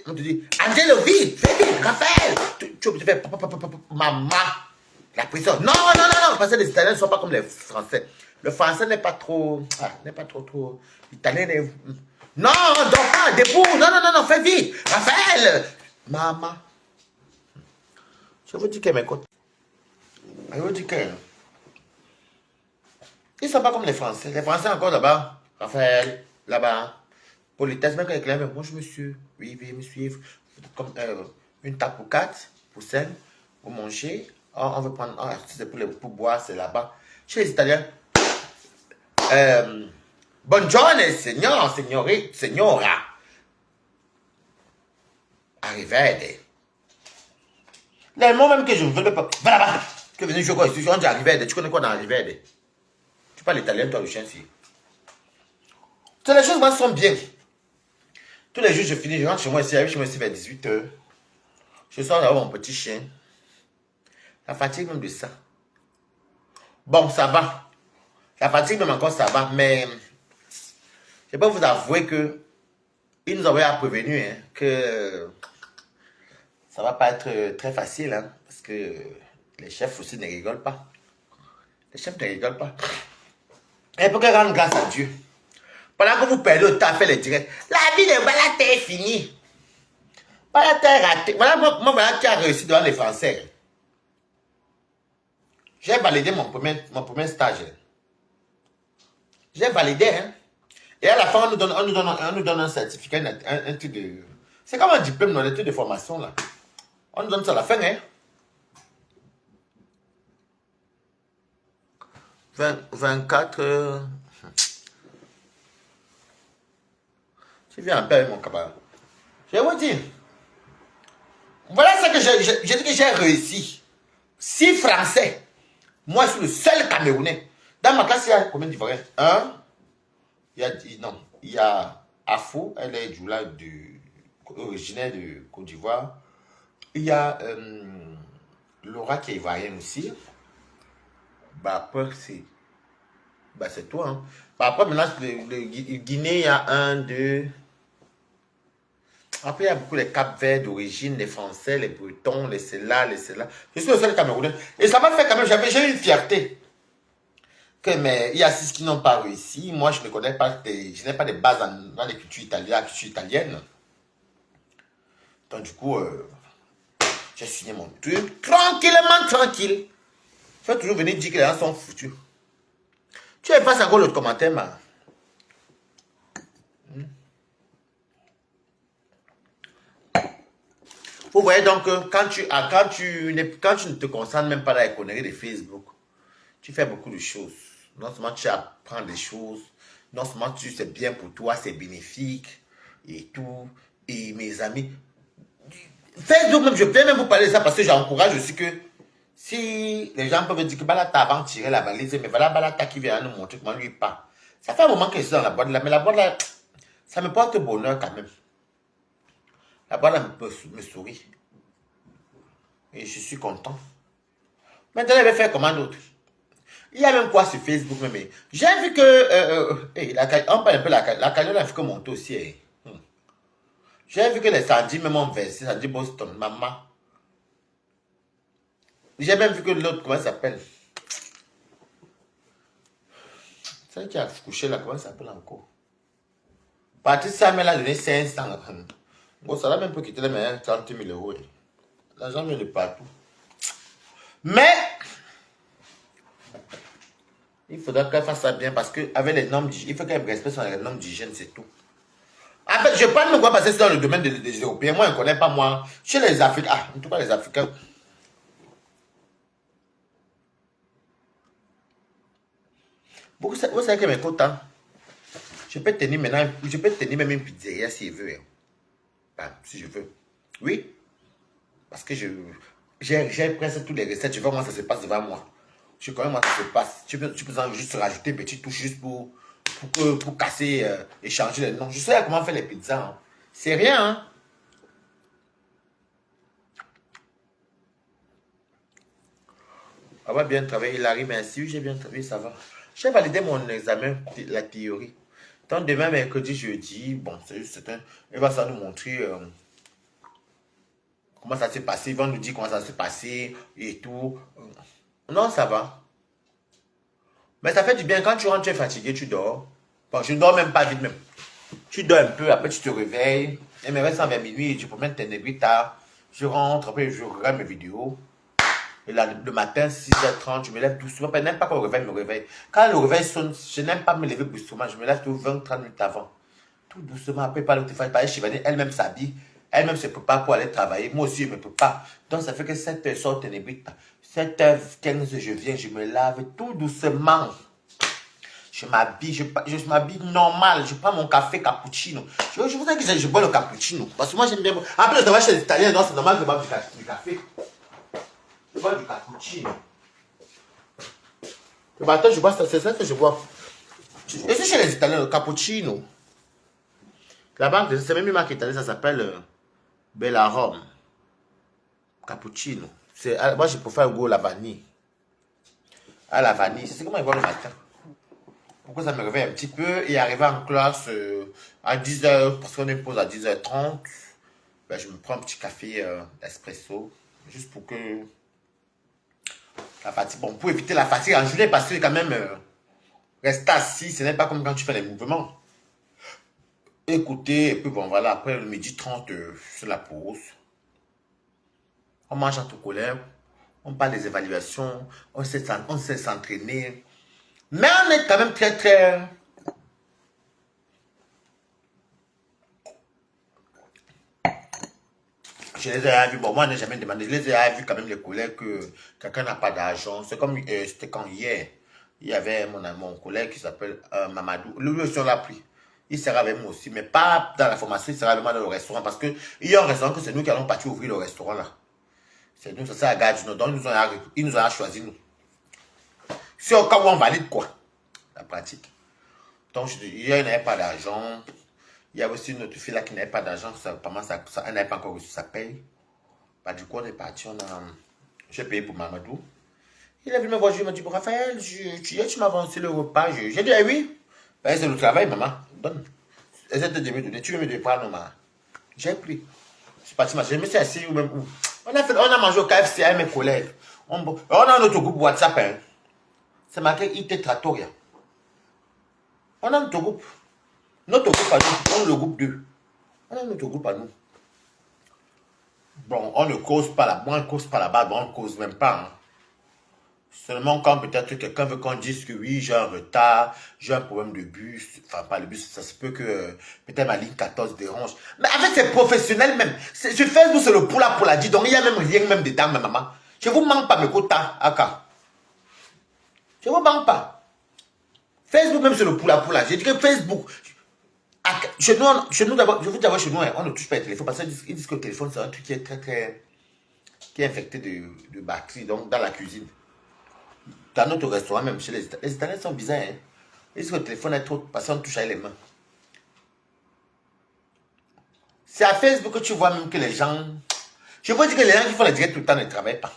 On te dit, Angelo, vite, fais vite, Raphaël. Tu fais, maman. La pression. Non, parce que les Italiens ne sont pas comme les Français. Le Français n'est pas trop, trop. L'Italien est... Non, dors pas, debout. Non, fais vite. Raphaël. Maman. Je vous dis que mes côtes. Je vous dis que... Ils ne sont pas comme les Français. Les Français encore là-bas. Raphaël, là-bas. Politesse, même quand ils clament, bonjour monsieur. Oui, me suivre. Comme une table pour 4, pour 5, pour manger. Oh, on veut prendre... Oh, c'est pour boire, c'est là-bas. Chez les Italiens. Buongiorno, signora. Arrivederci. Les mots même que je ne veux pas. Va là-bas. Tu es venu jouer quoi ici? On dit arrivederci. Tu connais quoi dans arrivederci? Tu parles italien, toi, le chien, si. Toutes les choses, moi, sont bien. Tous les jours, je finis, je rentre chez moi ici, j'arrive chez moi ici vers 18h. Je sors d'avoir mon petit chien. La fatigue même de ça. Bon, ça va. La fatigue même encore, ça va. Mais je peux vous avouer que ils nous avaient prévenu hein, que ça va pas être très facile. Hein, parce que les chefs aussi ne rigolent pas. Les chefs ne rigolent pas. Et pour que rendre grâce à Dieu. Pendant que vous perdez le temps à faire les directs, la vie de Balata est finie. Balata est raté. Voilà, moi, voilà qui a réussi devant les Français. J'ai validé mon premier stage. J'ai validé. Hein. Et à la fin, on nous donne un certificat, un truc de... C'est comme un diplôme dans les trucs de formation. Là. On nous donne ça à la fin. Hein. 24... Je viens un peu avec mon camarade. Je vais vous dire. Voilà ce que j'ai dit que j'ai réussi. 6 Français. Moi, je suis le seul Camerounais. Dans ma classe, il y a combien d'Ivoiriens? Il y a Afo, elle est originaire de Côte d'Ivoire. Il y a Laura qui est ivoirienne aussi. Bah, après, c'est toi. Hein. Bah, après, maintenant, le Guinée, il y a 1, 2... Après, il y a beaucoup les Cap-Verts d'origine, les Français, les Bretons, les ceux-là. Je suis le seul Camerounais. Et ça m'a fait quand même, j'ai eu une fierté. Mais il y a 6 qui n'ont pas réussi. Moi, je ne connais pas, je n'ai pas de base dans les cultures italiennes. Donc, du coup, j'ai signé mon truc. Tranquille. Il faut toujours venir dire que les gens sont foutus. Tu effaces encore l'autre commentaire, man. Vous voyez donc que quand tu ne te concentres même pas dans les conneries de Facebook, tu fais beaucoup de choses. Non seulement tu apprends des choses, non seulement tu sais bien pour toi, c'est bénéfique et tout. Et mes amis, Facebook même, je peux même vous parler de ça parce que j'encourage aussi que si les gens peuvent dire que Balata avant de tirer la valise, mais voilà Balata qui vient nous montrer comment lui parle. Ça fait un moment que je suis dans la boîte là, mais la boîte là, ça me porte bonheur quand même. La boîte là me sourit. Et je suis content. Maintenant, je vais faire comment d'autre. Il y a même quoi sur Facebook, mais j'ai vu que, on parle un peu la cagnotte a fait que monter aussi. J'ai vu que les Sandy même ont versé, Sandy Boston, maman. J'ai même vu que l'autre, comment ça s'appelle? Celle qui a couché là, comment ça s'appelle encore? Patrice Samuel a donné 500. Bon, ça va même pas quitter les meilleurs 30 000 euros. L'argent vient de partout. Mais, il faudra qu'elle fasse ça bien parce qu'avec les normes d'hygiène, il faut qu'elle respecte les normes d'hygiène, c'est tout. En fait, je parle de quoi parce que c'est dans le domaine des Européens. Moi, je ne connais pas moi. Chez les Africains, en tout cas les Africains. Vous savez que mes côtes, hein, je peux tenir maintenant, je peux tenir même une pizzeria si je veux. Hein. Enfin, si je veux. Oui, parce que j'ai presque toutes les recettes. Je vois comment ça se passe devant moi. Je connais comment ça se passe. Tu peux juste rajouter une petite touche juste pour casser et changer les noms. Je sais comment faire les pizzas. Hein. C'est rien. Hein. On va bien travailler, Larry. Merci. Oui, j'ai bien travaillé, ça va. J'ai validé mon examen, la théorie. Donc demain, mercredi, jeudi, bon, c'est juste un. Il va ça nous montrer comment ça s'est passé. Ils vont nous dire comment ça s'est passé et tout. Non, ça va. Mais ça fait du bien. Quand tu rentres, tu es fatigué, tu dors. Bon, je ne dors même pas vite même. Tu dors un peu, après tu te réveilles. Il me reste 120 minuit, tu peux mettre tes négris tard. Je rentre, après je regarde mes vidéos. Et là, le matin, 6h30, je me lève doucement. Je n'aime pas quand le réveil me réveille. Quand le réveil sonne, je n'aime pas me lever brusquement. Je me lève tout 20-30 minutes avant. Tout doucement, après, par le téléphone, par Chivani, elle-même s'habille. Elle-même se prépare pour aller travailler. Moi aussi, je me prépare. Donc, ça fait que 7h sort ténébrite. 7h15, je viens, je me lave tout doucement. Je m'habille, je m'habille normal. Je prends mon café cappuccino. Je vous dis que je bois le cappuccino. Parce que moi, j'aime bien. Après, je travaille chez les Italiens, donc c'est normal que je bois du café. Je bois du cappuccino. Le matin, je bois ça, c'est ça que je bois. Et c'est chez les Italiens, le cappuccino. Là-bas, c'est même une marque italienne, ça s'appelle Bella Rome. Cappuccino. Moi, je préfère le goût à la vanille. À la vanille. C'est comment ils boivent le matin. Pourquoi ça me réveille un petit peu et arriver en classe à 10h, parce qu'on est pause à 10h30, ben, je me prends un petit café espresso, juste pour que la fatigue, bon, pour éviter la fatigue en journée, parce que quand même, rester assis, ce n'est pas comme quand tu fais les mouvements. Écoutez, et puis bon, voilà, après le midi 30, c'est la pause. On mange entre collègues, on parle des évaluations, on sait s'entraîner. Mais on est quand même très, très... Je les ai vus, bon, moi, je n'ai jamais demandé. Je les ai vus quand même, les collègues, que quelqu'un n'a pas d'argent. C'est comme, c'était quand hier, il y avait mon collègue qui s'appelle Mamadou. Lui aussi, on l'a pris. Il sera avec moi aussi, mais pas dans la formation, il sera avec moi dans le restaurant. Parce qu'il y a un restaurant que c'est nous qui allons partir ouvrir le restaurant là. C'est nous, c'est à Gagino. Donc, ils nous ont choisi, nous. C'est au cas où on valide quoi, la pratique. Donc, il n'avait pas d'argent. Il y a aussi une autre fille là qui n'avait pas d'argent. Elle n'avait pas encore reçu sa paye. Bah, du coup, on est parti. J'ai payé pour Mamadou. Il est venu me voir. Il m'a dit, Raphaël, tu m'as avancé le repas. J'ai dit, eh oui. Ben, c'est le travail, maman. Donne. Essaie de me donner. Tu veux me donner pas, non, maman. J'ai pris. Je suis parti, je me suis assis ou même où. On a mangé au KFC avec mes collègues. On a notre groupe WhatsApp. Hein. C'est marqué IT Trattoria. On a notre groupe. Notre groupe à nous, on a le groupe 2. On a notre groupe à nous. Bon, on ne cause pas là-bas, on ne cause pas là-bas, on ne cause même pas. Hein. Seulement quand peut-être quelqu'un veut qu'on dise que oui, j'ai un retard, j'ai un problème de bus, enfin pas le bus, ça se peut que peut-être ma ligne 14 dérange. Mais en fait, c'est professionnel même. Sur Facebook, c'est le pour la dit, donc il n'y a même rien même dedans, ma maman. Je ne vous manque pas mes quotas, Aka. Je ne vous manque pas. Facebook même, c'est le pour la. J'ai dit que Facebook, chez nous d'abord, je vous dis d'abord, chez nous, on ne touche pas le téléphone parce qu'ils disent que le téléphone, c'est un truc qui est très, très, qui est infecté de bactéries, donc dans la cuisine. Dans notre restaurant, même chez les Italiens sont bizarres. Hein. Ils disent que le téléphone est trop, parce qu'on touche avec les mains. C'est à Facebook que tu vois même que les gens. Je vous dis que les gens qui font les directs tout le temps ne travaillent pas.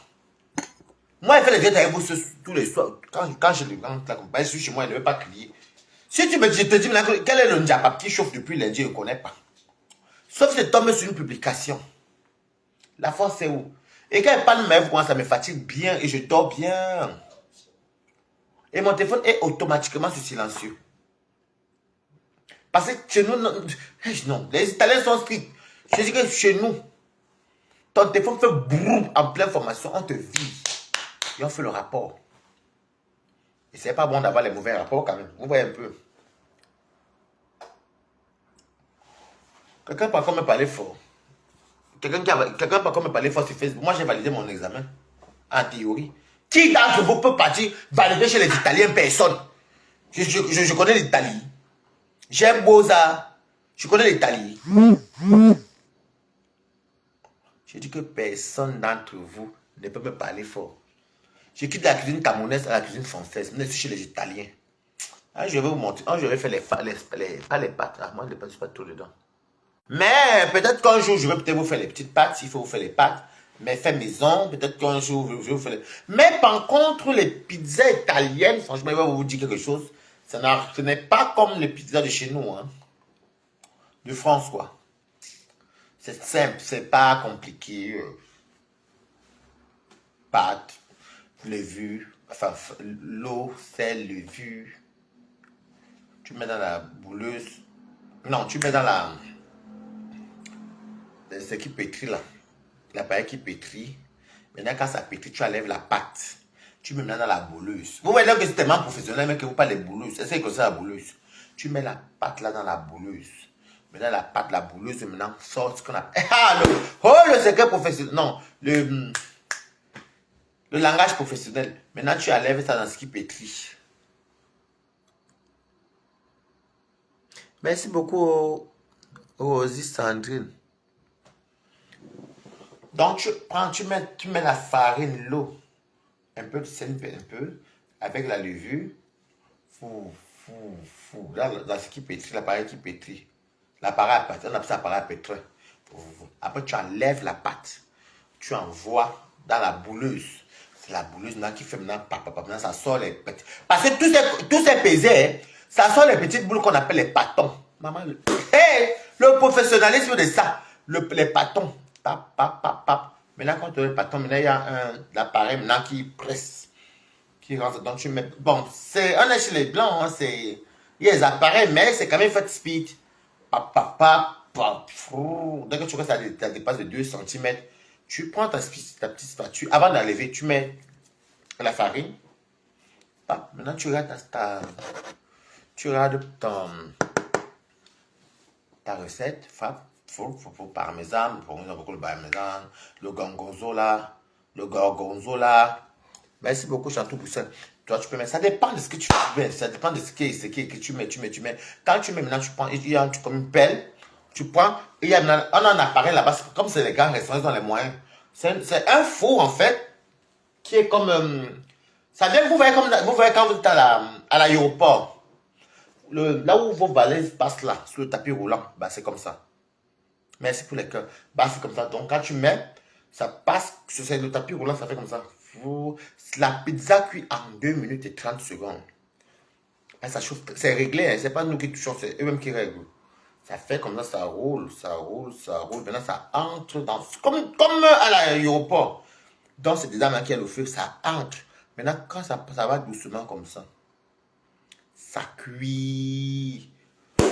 Moi, je fais les directs avec vous tous les soirs. Quand je les rentre la compagnie, je suis chez moi, je ne veux pas crier. Si tu me dis, je te dis maintenant, quel est le Ndiaba qui chauffe depuis lundi, je ne connais pas. Sauf si je tombe sur une publication. La force c'est où? Et quand elle parle de moi, ça me fatigue bien et je dors bien. Et mon téléphone est automatiquement sur silencieux. Parce que chez nous, non, les Italiens sont stricts. Je dis que chez nous, ton téléphone fait boum en pleine formation, on te vide. Et on fait le rapport. Et c'est pas bon d'avoir les mauvais rapports quand même. Vous voyez un peu. Quelqu'un peut encore me parler fort. Quelqu'un peut encore me parler fort sur Facebook. Moi, j'ai validé mon examen en théorie. Qui d'entre vous peut partir valider chez les Italiens? Personne. Je connais l'Italie. J'aime Boza. Je connais l'Italie. Je dis que personne d'entre vous ne peut me parler fort. Je quitte la cuisine camerounaise à la cuisine française. Je suis chez les Italiens. Ah, je vais vous montrer. Ah, je vais faire pas les pâtes. Ah, moi, les pâtes, je ne suis pas trop dedans. Mais peut-être qu'un jour, je vais peut-être vous faire les petites pâtes, s'il faut vous faire les pâtes. Mais fait maison, peut-être qu'un jour, je vais vous faire les... Mais par contre, les pizzas italiennes, franchement, je vais vous dire quelque chose. Ce n'est pas comme les pizzas de chez nous, hein. De France, quoi. C'est simple, c'est pas compliqué. Pâtes, levure, enfin, l'eau, sel, levure. Tu mets dans la bouleuse. Non, tu mets dans la... Ce qui pétrit là. L'appareil qui pétrit. Maintenant, quand ça pétrit, tu enlèves la pâte. Tu mets maintenant dans la bouleuse. Vous voyez là que c'est tellement professionnel, mais que vous parlez de bouleuse. Essayez que c'est la bouleuse. Tu mets la pâte là dans la bouleuse. Maintenant, la pâte, la bouleuse, maintenant, sort ce qu'on appelle. Ah, le secret professionnel. Non, le langage professionnel. Maintenant, tu enlèves ça dans ce qui pétrit. Merci beaucoup, Rosie Sandrine. Donc, tu mets la farine, l'eau, un peu de sel, un peu, avec la levure. Là, dans ce qui pétrit, l'appareil qui pétrit. L'appareil à pétrir, on appelle ça appareil à pétrir. Après, tu enlèves la pâte. Tu envoies dans la bouleuse. C'est la bouleuse là qui fait maintenant, maintenant ça sort les petits. Parce que tous ces pesés, ça sort les petites boules qu'on appelle les pâtons. Maman, le professionnalisme de ça, les pâtons. Pap, pap, pap, pap. Maintenant, quand tu as le pâton, maintenant, il y a un appareil maintenant qui presse, qui rentre. Donc, tu mets. Bon, on est chez les blancs, hein, il y a des appareils, mais c'est quand même fait speed. Pap, pap, pap, pap. Dès que tu vois ça dépasse de 2 cm, tu prends ta petite spatule. Avant d'enlever, tu mets la farine. Pap. Maintenant, tu regardes ta recette. Fap. Parmesan, le parmesan, le gorgonzola. Merci beaucoup, Chantou Poussin. Toi, tu peux mettre, ça dépend de ce que tu mets, ça dépend de ce que tu mets. Quand tu mets maintenant, tu prends, il y a comme une pelle, tu prends, il y a maintenant, on a un appareil là-bas, comme c'est les grands restaurants dans les moyens. C'est un four en fait, qui est comme, ça vient, vous voyez quand vous êtes à l'aéroport, là où vos valises passent là, sur le tapis roulant, bah, c'est comme ça. Merci pour les cœurs. Bah, c'est comme ça. Donc, quand tu mets, ça passe sur le tapis roulant, ça fait comme ça. La pizza cuit en 2 minutes et 30 secondes. Et ça chauffe. C'est réglé, hein. C'est pas nous qui touchons, c'est eux-mêmes qui règlent. Ça fait comme ça, ça roule, ça roule, ça roule. Maintenant, ça entre dans... Comme à l'aéroport. Donc, c'est déjà qui a le feu, ça entre. Maintenant, quand ça va doucement comme ça, ça cuit.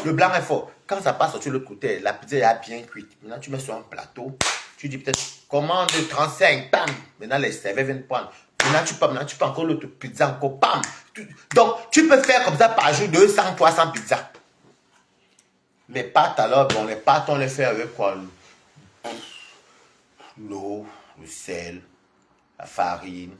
Le blanc est fort. Quand ça passe sur l'autre côté, la pizza est bien cuite. Maintenant, tu mets sur un plateau. Tu dis peut-être commande 35, pam. Maintenant, les serveurs viennent prendre. Maintenant, tu peux encore l'autre pizza, encore, pam. Donc, tu peux faire comme ça par jour 200, 300 pizzas. Les pâtes, alors, bon, les pâtes, on les fait avec quoi? L'eau, le sel, la farine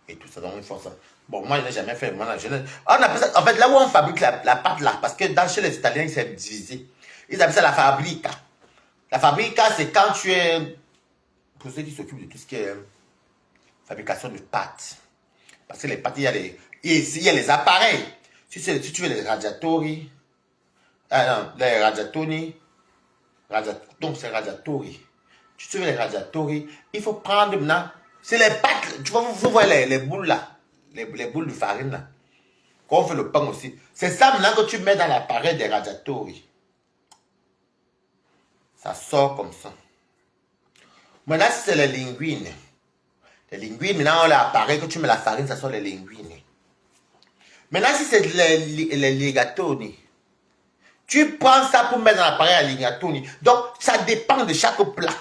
et tout ça. Donc, il faut ça. Bon, moi, je n'ai jamais fait. On appelle ça, en fait, là où on fabrique la pâte, là, parce que chez les Italiens, c'est divisé. Ils appellent ça la fabrica. La fabrica, c'est quand tu es, pour ceux qui s'occupent de tout ce qui est fabrication de pâtes. Parce que les pâtes, il y a les appareils. Si tu veux les radiatori, non, les radiatoni, donc c'est radiatori. Si tu veux les radiatori, il faut prendre maintenant, c'est les pâtes, tu vois, vous voyez les boules là. Les boules de farine là. Quand on fait le pain aussi. C'est ça maintenant que tu mets dans l'appareil des radiatori. Ça sort comme ça. Maintenant, si c'est les linguines. Les linguines, maintenant, on a l'appareil que tu mets la farine, ça sort les linguines. Maintenant, si c'est les ligatoni. Tu prends ça pour mettre dans l'appareil à ligatoni. Donc, ça dépend de chaque plat.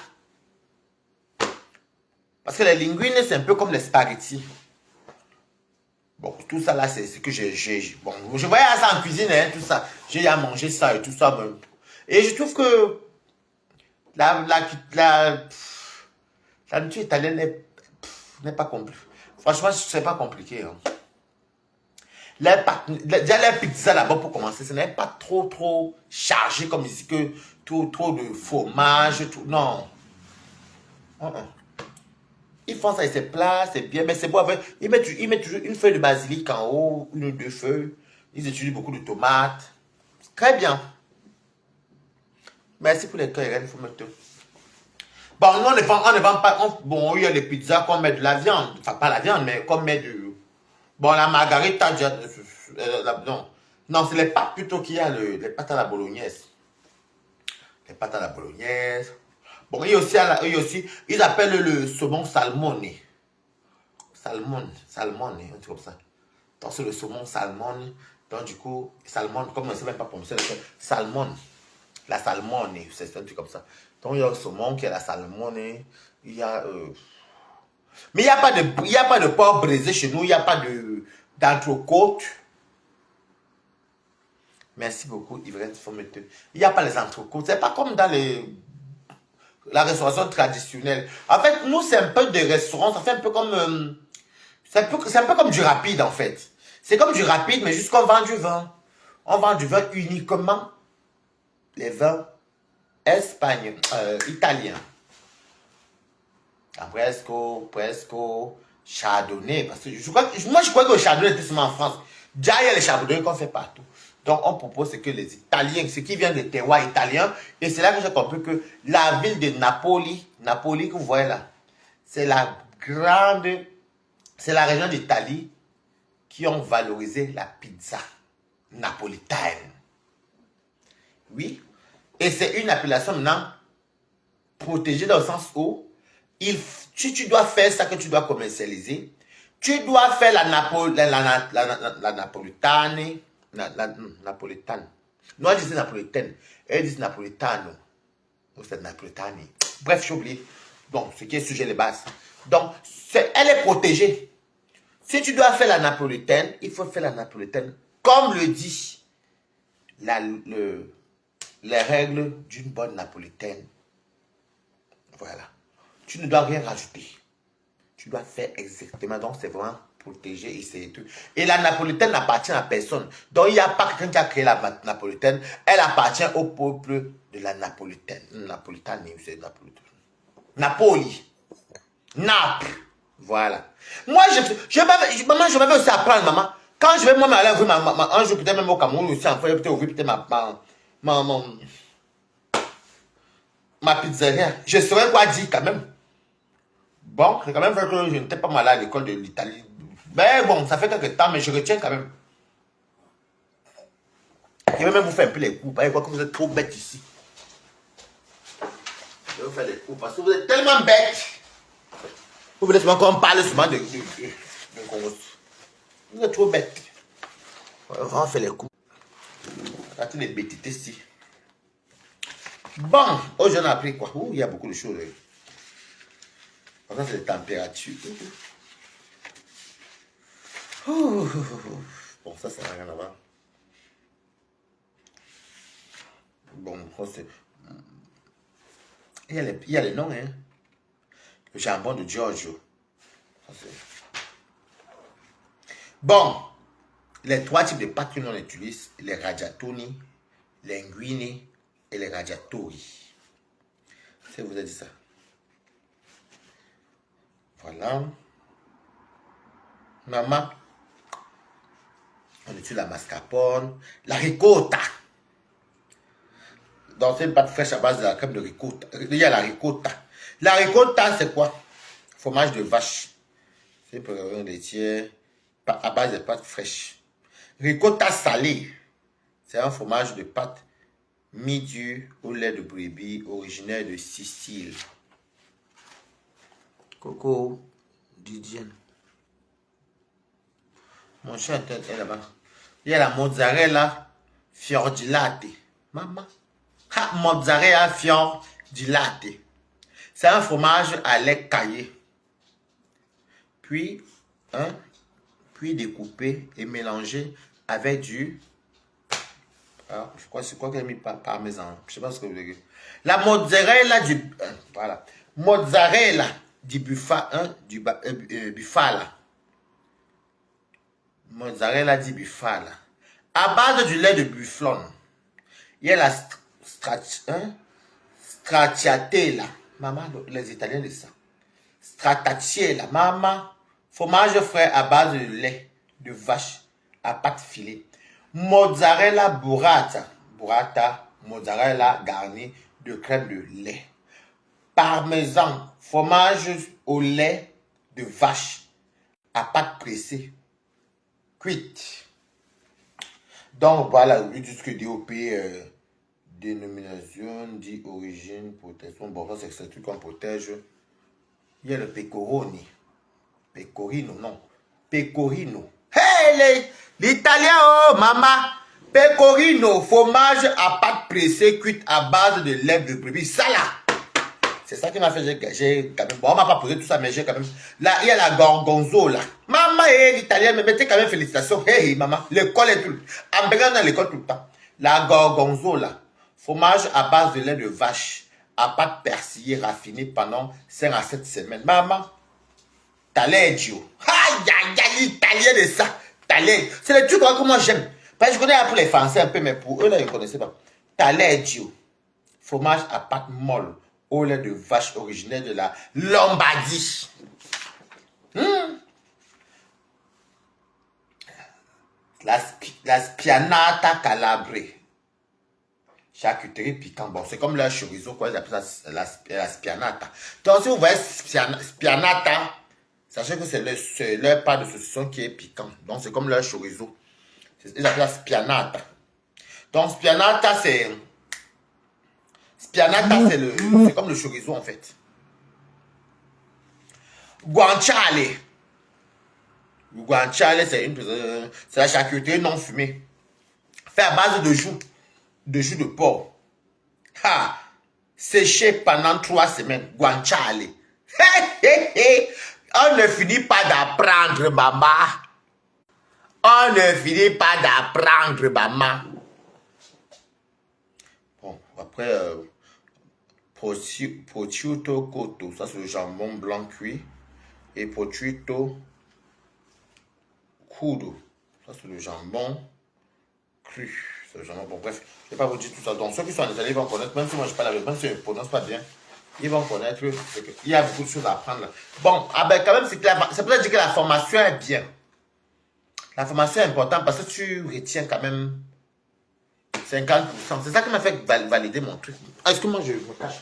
Parce que les linguines, c'est un peu comme les spaghettis. Bon, tout ça là, c'est ce que j'ai. Bon, je voyais ça en cuisine, hein, tout ça. J'ai à manger ça et tout ça. Et je trouve que la nourriture italienne n'est pas compliquée. Franchement, c'est pas compliqué. Hein. Déjà, les pizzas là-bas, pour commencer, ce n'est pas trop chargé comme ici, que trop de fromage, tout. Non. Ils font ça et c'est plat, c'est bien, mais c'est bon avec. Ils mettent toujours une feuille de basilic en haut, une ou deux feuilles. Ils utilisent beaucoup de tomates. Très bien. Merci pour les cœurs, il faut mettre. Bon, on ne vend pas. Bon, il y a les pizzas qu'on met de la viande. Enfin, pas la viande, mais qu'on met du. Bon, la margarita, non. Non, c'est les pâtes plutôt qu'il y a, les pâtes à la bolognaise. Les pâtes à la bolognaise. Bon, il y a aussi, ils appellent le saumon salmone. Salmone, un truc comme ça. Donc, c'est le saumon salmone. Donc, du coup, salmone, comme on ne sait même pas prononcer, salmone. La salmone, c'est un truc comme ça. Donc, il y a le saumon qui est la salmone. Il y a. Mais il n'y a pas de porc brisé chez nous. Il n'y a pas d'entrecôte. Merci beaucoup, Yvette. Il n'y a pas les entrecôtes. C'est pas comme dans la restauration traditionnelle. En fait, nous, c'est un peu des restaurants. Ça fait un peu comme. C'est un peu comme du rapide, en fait. C'est comme du rapide, mais juste qu'on vend du vin. On vend du vin uniquement les vins espagnols, italiens. Presco, Chardonnay. Parce que moi, je crois que le Chardonnay était seulement en France. Déjà, il y a les Chardonnays qu'on fait partout. Donc, on propose que les Italiens, ce qui vient des terroirs italiens, et c'est là que j'ai compris que la ville de Napoli que vous voyez là, c'est la région d'Italie qui ont valorisé la pizza napolitaine. Oui. Et c'est une appellation maintenant protégée dans le sens où si tu dois faire ça que tu dois commercialiser, tu dois faire la napolitane. Napolitane. Non, elle disait napolitaine. Elle dit napolitano. C'est napolitane. Bref, j'ai oublié. Donc, ce qui est sujet les bases. Donc, elle est protégée. Si tu dois faire la napolitaine, il faut faire la napolitaine comme le dit les règles d'une bonne napolitaine. Voilà. Tu ne dois rien rajouter. Tu dois faire exactement. Donc, c'est vraiment protégé et c'est tout. Et la napolitaine n'appartient à personne. Donc, il n'y a pas quelqu'un qui a créé la napolitaine. Elle appartient au peuple de la napolitaine. Napolitaine, c'est napolitaine. Napoli. Naples. Voilà. Moi, maman, je m'avais aussi apprendre, maman. Quand je vais moi aller ouvrir un jour, peut-être même au Cameroun aussi, enfin, peut-être ouvrir peut-être ma pizzeria. Je saurais quoi dire quand même. Bon, c'est quand même vrai que je n'étais pas mal à l'école de l'Italie. Mais bon, ça fait quelques temps, mais je retiens quand même. Je vais même vous faire un peu les coups. Parce que vous êtes trop bêtes ici. Je vais vous faire les coups parce que vous êtes tellement bêtes. Vous voulez souvent qu'on parle souvent de Congo. Vous êtes trop bêtes. On va faire les coups. Regardez les bêtises ici. Bon, aujourd'hui on a appris quoi? Ouh, il y a beaucoup de choses. Ça, c'est les températures. Bon, ça n'a rien à voir. Bon, c'est... Il y a les noms, hein. Le jambon de Giorgio. Bon, les trois types de pâtes que l'on utilise, les radiatoni, les linguini et les radiatori. Ça vous a dit ça. Voilà. Maman, on utilise la mascarpone, la ricotta. Donc, c'est une pâte fraîche à base de la crème de ricotta. Il y a la ricotta. La ricotta, c'est quoi? Fromage de vache. C'est pour un laitier à base de pâte fraîche. Ricotta salée. C'est un fromage de pâte mi-dur au lait de brebis originaire de Sicile. Coco, Didier. Mon chat est là-bas. Il y a la mozzarella fior di latte. Maman. Mozzarella fior di latte. C'est un fromage à lait caillé. puis, hein, puis découper et mélanger avec du... Ah, je crois qu'elle a mis parmesan. Je sais pas ce que vous voulez dire. La mozzarella du... voilà. Mozzarella du buffalo. Bufala. Mozzarella di bufala. À base du lait de bufflone. Il y a la stracciatella. Maman, les Italiens disent ça. Stracciatella. Maman. Fromage frais à base de lait de vache à pâte filée. Mozzarella burrata. Burrata, mozzarella garnie de crème de lait. Parmesan, fromage au lait de vache à pâte pressée. Cuite. Donc voilà, ils disent que DOP, dénomination, dit origine, protection. Bon, ça c'est ce truc qu'on protège. Il y a le pecoroni. Pecorino, non. Pecorino. Hey, l'italien, oh, maman. Pecorino, fromage à pâte pressée, cuite à base de lait de brebis. Ça là. C'est ça qui m'a fait, j'ai quand même, bon, on m'a pas posé tout ça, mais j'ai quand même, là, il y a la gorgonzola. Maman et l'italien, me mettez quand même félicitations. Hey, maman, l'école est tout, en baignant dans l'école tout le temps. La gorgonzola, fromage à base de lait de vache, à pâte persillée raffinée pendant 5 à 7 semaines. Maman, taleggio. Aïe, aïe, aïe, l'italien de ça. Taleggio. C'est le truc que moi j'aime. Parce que je connais pour les Français un peu, mais pour eux, là, ils ne connaissaient pas. Taleggio. Fromage à pâte molle au lait de vache originaire de la Lombardie. La spianata calabrée. Charcuterie piquante. Bon, c'est comme le chorizo, quoi, ils appellent ça la spianata. Donc, si vous voyez spianata, sachez que c'est leur part de saucisson qui est piquant. Donc, c'est comme le chorizo. Ils appellent ça spianata. Donc, spianata, c'est comme le chorizo, en fait. Guanciale. Le guanciale, c'est la charcuterie non fumée. Fait à base de jus de porc. Ha! Séché pendant 3 semaines. Guanciale. On ne finit pas d'apprendre, maman. On ne finit pas d'apprendre, maman. Bon, après, prosciutto cotto, ça c'est le jambon blanc cuit. Et prosciutto crudo, ça c'est le jambon cru. C'est le jambon, bon bref, je ne vais pas vous dire tout ça. Donc ceux qui sont en Italie vont connaître, même si moi je parle avec, même si je ne prononce pas bien, ils vont connaître. Il y a beaucoup de choses à apprendre là. Bon, ah ben quand même, c'est peut-être dire que la formation est bien. La formation est importante parce que tu retiens quand même 50%. C'est ça qui m'a fait valider mon truc. Est-ce que moi je me cache?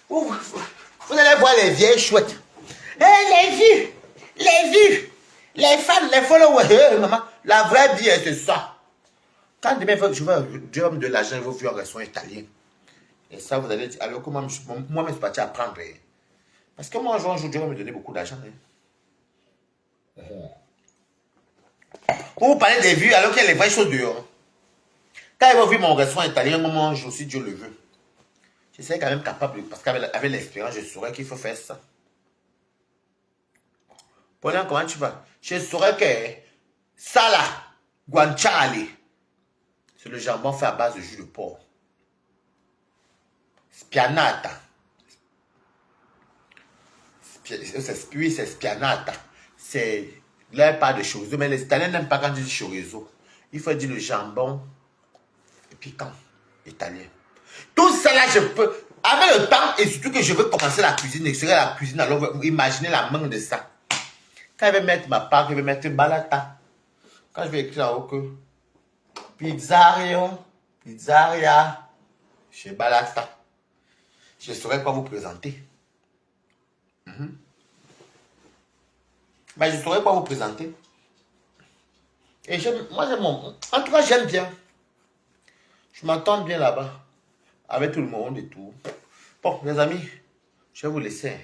Vous allez voir les vieilles chouettes. Hey, les vues, les fans, les followers. Hey, maman, la vraie vie, c'est ça. Quand demain, je vais dire de l'argent, je vais faire un restaurant italien. Et ça, vous allez dire, alors que moi, je suis parti apprendre. Parce que moi, un jour, Dieu va me donner beaucoup d'argent. Vous parlez des vues alors qu'il y a les vraies choses dehors. Quand ils vont voir mon restaurant italien, moi, mange aussi, Dieu le veut. Je serais quand même capable, parce qu'avec l'expérience, je saurais qu'il faut faire ça. Pendant comment tu vas? Je saurais que ça là, guanciale, c'est le jambon fait à base de jus de porc. Spianata. Oui, c'est spianata. C'est leur part de chorizo. Mais les Italiens n'aiment pas quand ils disent chorizo. Il faut dire le jambon piquant italien. Tout ça là, je peux. Avec le temps, et surtout que je veux commencer la cuisine, et la cuisine, alors vous imaginez la main de ça. Quand je vais mettre ma part, je vais mettre balata. Quand je vais écrire en haut que pizzeria chez Balata, je ne saurais pas vous présenter. Mais je ne saurais pas vous présenter. Et moi, j'aime en tout cas, j'aime bien. Je m'entends bien là-bas. Avec tout le monde et tout. Bon, les amis, je vais vous laisser.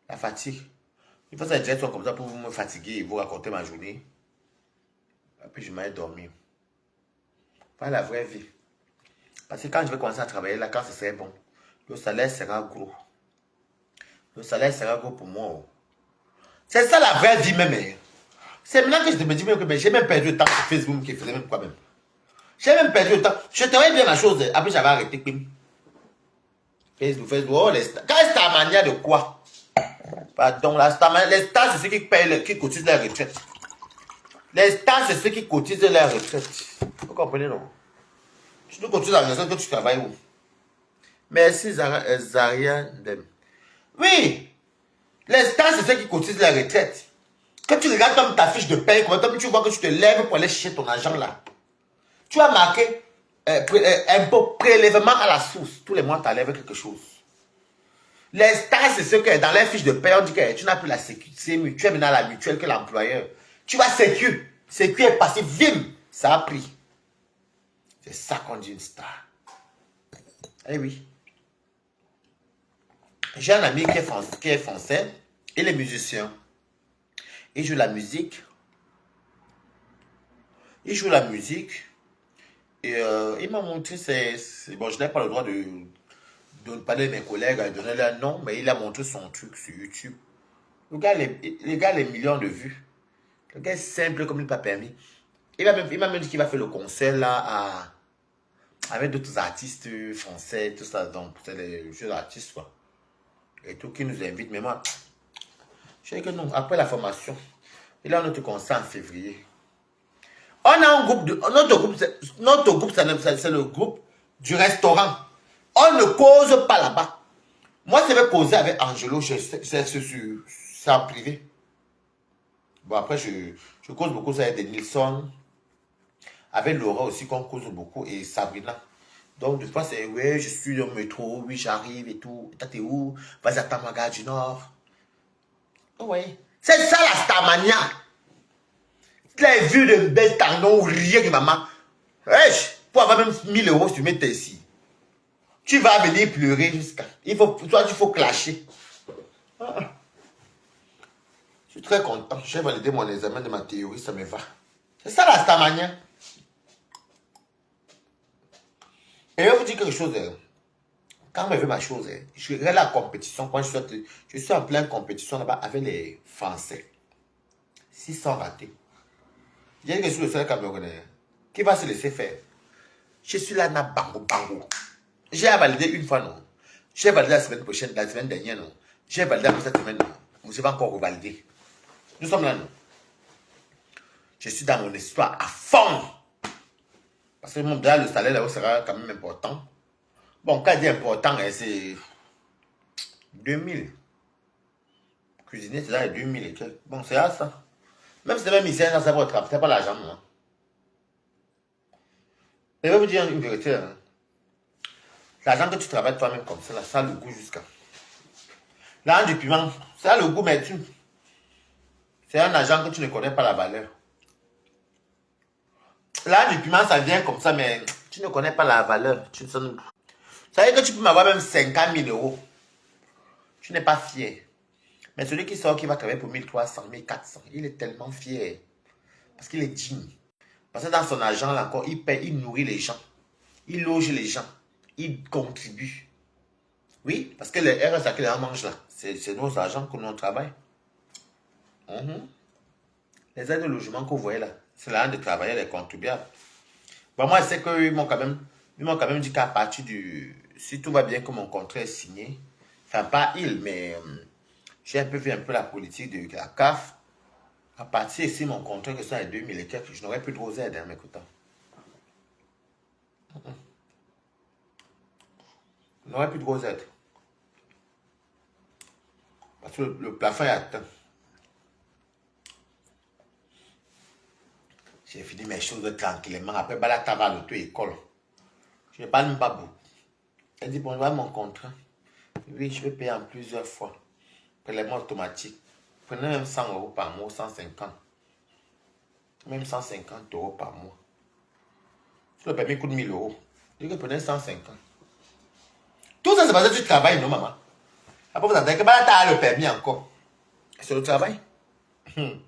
La fatigue. Il faut que ça direction comme ça pour vous me fatiguer et vous raconter ma journée. Et puis je m'aille dormir. Pas la vraie vie. Parce que quand je vais commencer à travailler là, quand ce serait bon, le salaire sera gros. Le salaire sera gros pour moi. C'est ça la vraie vie même. Hein. C'est maintenant que je me dis même que j'ai même perdu le temps sur Facebook qui faisait même quoi même. J'ai même perdu le temps. Je travaillais bien la chose. Après j'avais arrêté. Facebook. Oh, les stars. Quand Starmania de quoi? Pardon, les stars, c'est ceux qui payent, qui cotisent leur retraite. Les stars, c'est ceux qui cotisent leur retraite. Vous comprenez, non? Tu dois cotiser la maison que tu travailles où? Merci, Zaria Dem. Oui, les stars, c'est ceux qui cotisent leur retraite. Quand tu regardes comme ta fiche de paie, comme tu vois que tu te lèves pour aller chercher ton argent là. Tu as marqué impôt, prélèvement à la source. Tous les mois, tu enlèves quelque chose. Les stars, c'est ce que dans les fiches de paie, on dit que tu n'as plus la sécurité mutuelle, maintenant la mutuelle que l'employeur. Tu vas sécu. Sécu est passé, vim, ça a pris. C'est ça qu'on dit une star. Eh oui. J'ai un ami qui est français, il est musicien. Il joue la musique. Il joue la musique. Et il m'a montré, bon, je n'ai pas le droit de parler de mes collègues, de donner leur nom, mais il a montré son truc sur YouTube. Le gars, les millions de vues. Le gars est simple comme il n'a pas permis. Il m'a même dit qu'il va faire le concert là avec d'autres artistes français, tout ça. Donc, c'est les jeux d'artistes, quoi. Et tout qui nous invite. Mais moi, je sais que non, après la formation, il a notre concert en février. On a un groupe, notre groupe, c'est le groupe du restaurant. On ne cause pas là-bas. Moi, je vais causer avec Angelo, c'est en privé. Bon, après, je cause beaucoup avec Denilson, avec Laura aussi, qu'on cause beaucoup, et Sabrina. Donc, des fois, c'est, ouais, je suis dans le métro, oui, j'arrive et tout. T'es où? Vas-y à Tamaga du Nord. Oh, ouais. C'est ça la Starmania. Tu l'as vu de belles tendons ou rien que maman. Wesh, pour avoir même 1000 euros, si tu mets ici. Tu vas venir pleurer jusqu'à. Toi, il faut clasher. Ah. Je suis très content. J'ai validé mon examen de ma théorie, ça me va. C'est ça la Starmania. Et je vais vous dire quelque chose. Quand je veux ma chose, je regarde la compétition. Quand je suis en pleine compétition là-bas avec les Français. 600 ratés. Il y a que je suis le seul Camerounais qui va se laisser faire. Je suis là, na bango bango. J'ai validé une fois, non. J'ai validé la semaine prochaine, la semaine dernière, non. J'ai validé après cette semaine, non. Je vais encore revalider. Nous sommes là, non. Je suis dans mon histoire à fond. Parce que mon le salaire là-haut sera quand même important. Bon, quand je dis important, c'est 2000. Cuisiner, c'est là les 2000 et quelques. Bon, c'est à ça. Même si c'est même ici, ça va être c'est pas l'argent, moi. Et je vais vous dire une vérité. Hein. L'argent que tu travailles toi-même comme ça, là, ça a le goût jusqu'à. L'argent du piment, ça a le goût, mais c'est un argent que tu ne connais pas la valeur. L'argent du piment, ça vient comme ça, mais tu ne connais pas la valeur. Ça veut dire que tu peux m'avoir même 50 000 euros. Tu n'es pas fier. Mais celui qui sort, qui va travailler pour 1300, 1400, il est tellement fier. Parce qu'il est digne. Parce que dans son argent, là encore, il paye, il nourrit les gens. Il loge les gens. Il contribue. Oui, parce que les RSA que les gens mangent là, c'est nos argents que nous travaillons. Les aides de logement que vous voyez là, c'est l'argent de travailler les contribuables. Bon, moi, je sais qu'ils m'ont quand même dit qu'à partir du... Si tout va bien, que mon contrat est signé, enfin, pas il, mais j'ai un peu vu la politique de la CAF. À partir ici, mon contrat, que ça est 2000 et quelques, je n'aurai plus de gros aides, hein, m'écoutant. Je n'aurai plus de gros aides. Parce que le plafond est atteint. J'ai fini mes choses tranquillement. Après, la table l'auto-école. Je ne parle même pas beaucoup. Elle dit, bon, voilà mon contrat. Oui, je vais payer en plusieurs fois. Prélèvement automatique. Prenez même 100 euros par mois, 150. Même 150 euros par mois. Si le permis coûte 1000 euros, je vais prendre 150. Tout ça, c'est parce que tu travailles, non, maman? Après, vous entendez que tu as le permis encore. C'est le travail. C'est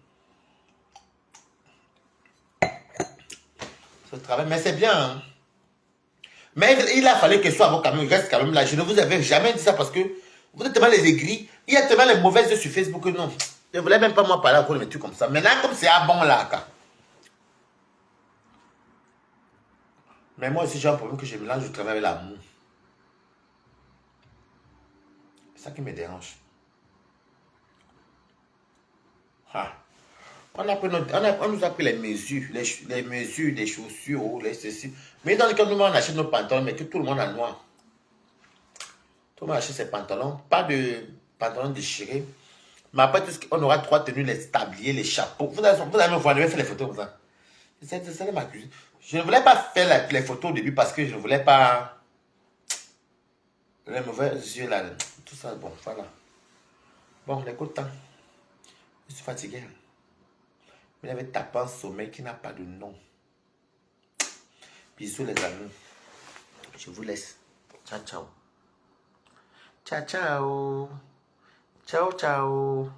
le travail, mais c'est bien. Hein? Mais il a fallu que ce soit avocat, mais reste quand même là. Je ne vous avais jamais dit ça parce que vous êtes tellement les aigris. Il y a tellement les mauvaises sur Facebook que non. Je ne voulais même pas moi parler à cause de mes trucs comme ça. Maintenant, comme c'est à bon là, quoi. Mais moi aussi, j'ai un problème que je mélange du travail avec l'amour. C'est ça qui me dérange. Ah. On nous a pris les mesures, les mesures des chaussures, les ceci. Mais dans le cas où on achète nos pantalons, mais que tout le monde a noir. Tout le monde achète ses pantalons, pas de pantalons déchirés. Mais après, on aura trois tenues, les tabliers, les chapeaux. Vous allez me voir, je vais faire les photos comme ça. C'est ma cuisine. Je ne voulais pas faire les photos au début parce que je ne voulais pas les mauvais yeux là. Tout ça, bon, voilà. Bon, écoute, hein. Je suis fatigué. Vous avez tapé un sommeil qui n'a pas de nom. Bisous les amis. Je vous laisse. Ciao, ciao. Ciao, ciao. Ciao, ciao.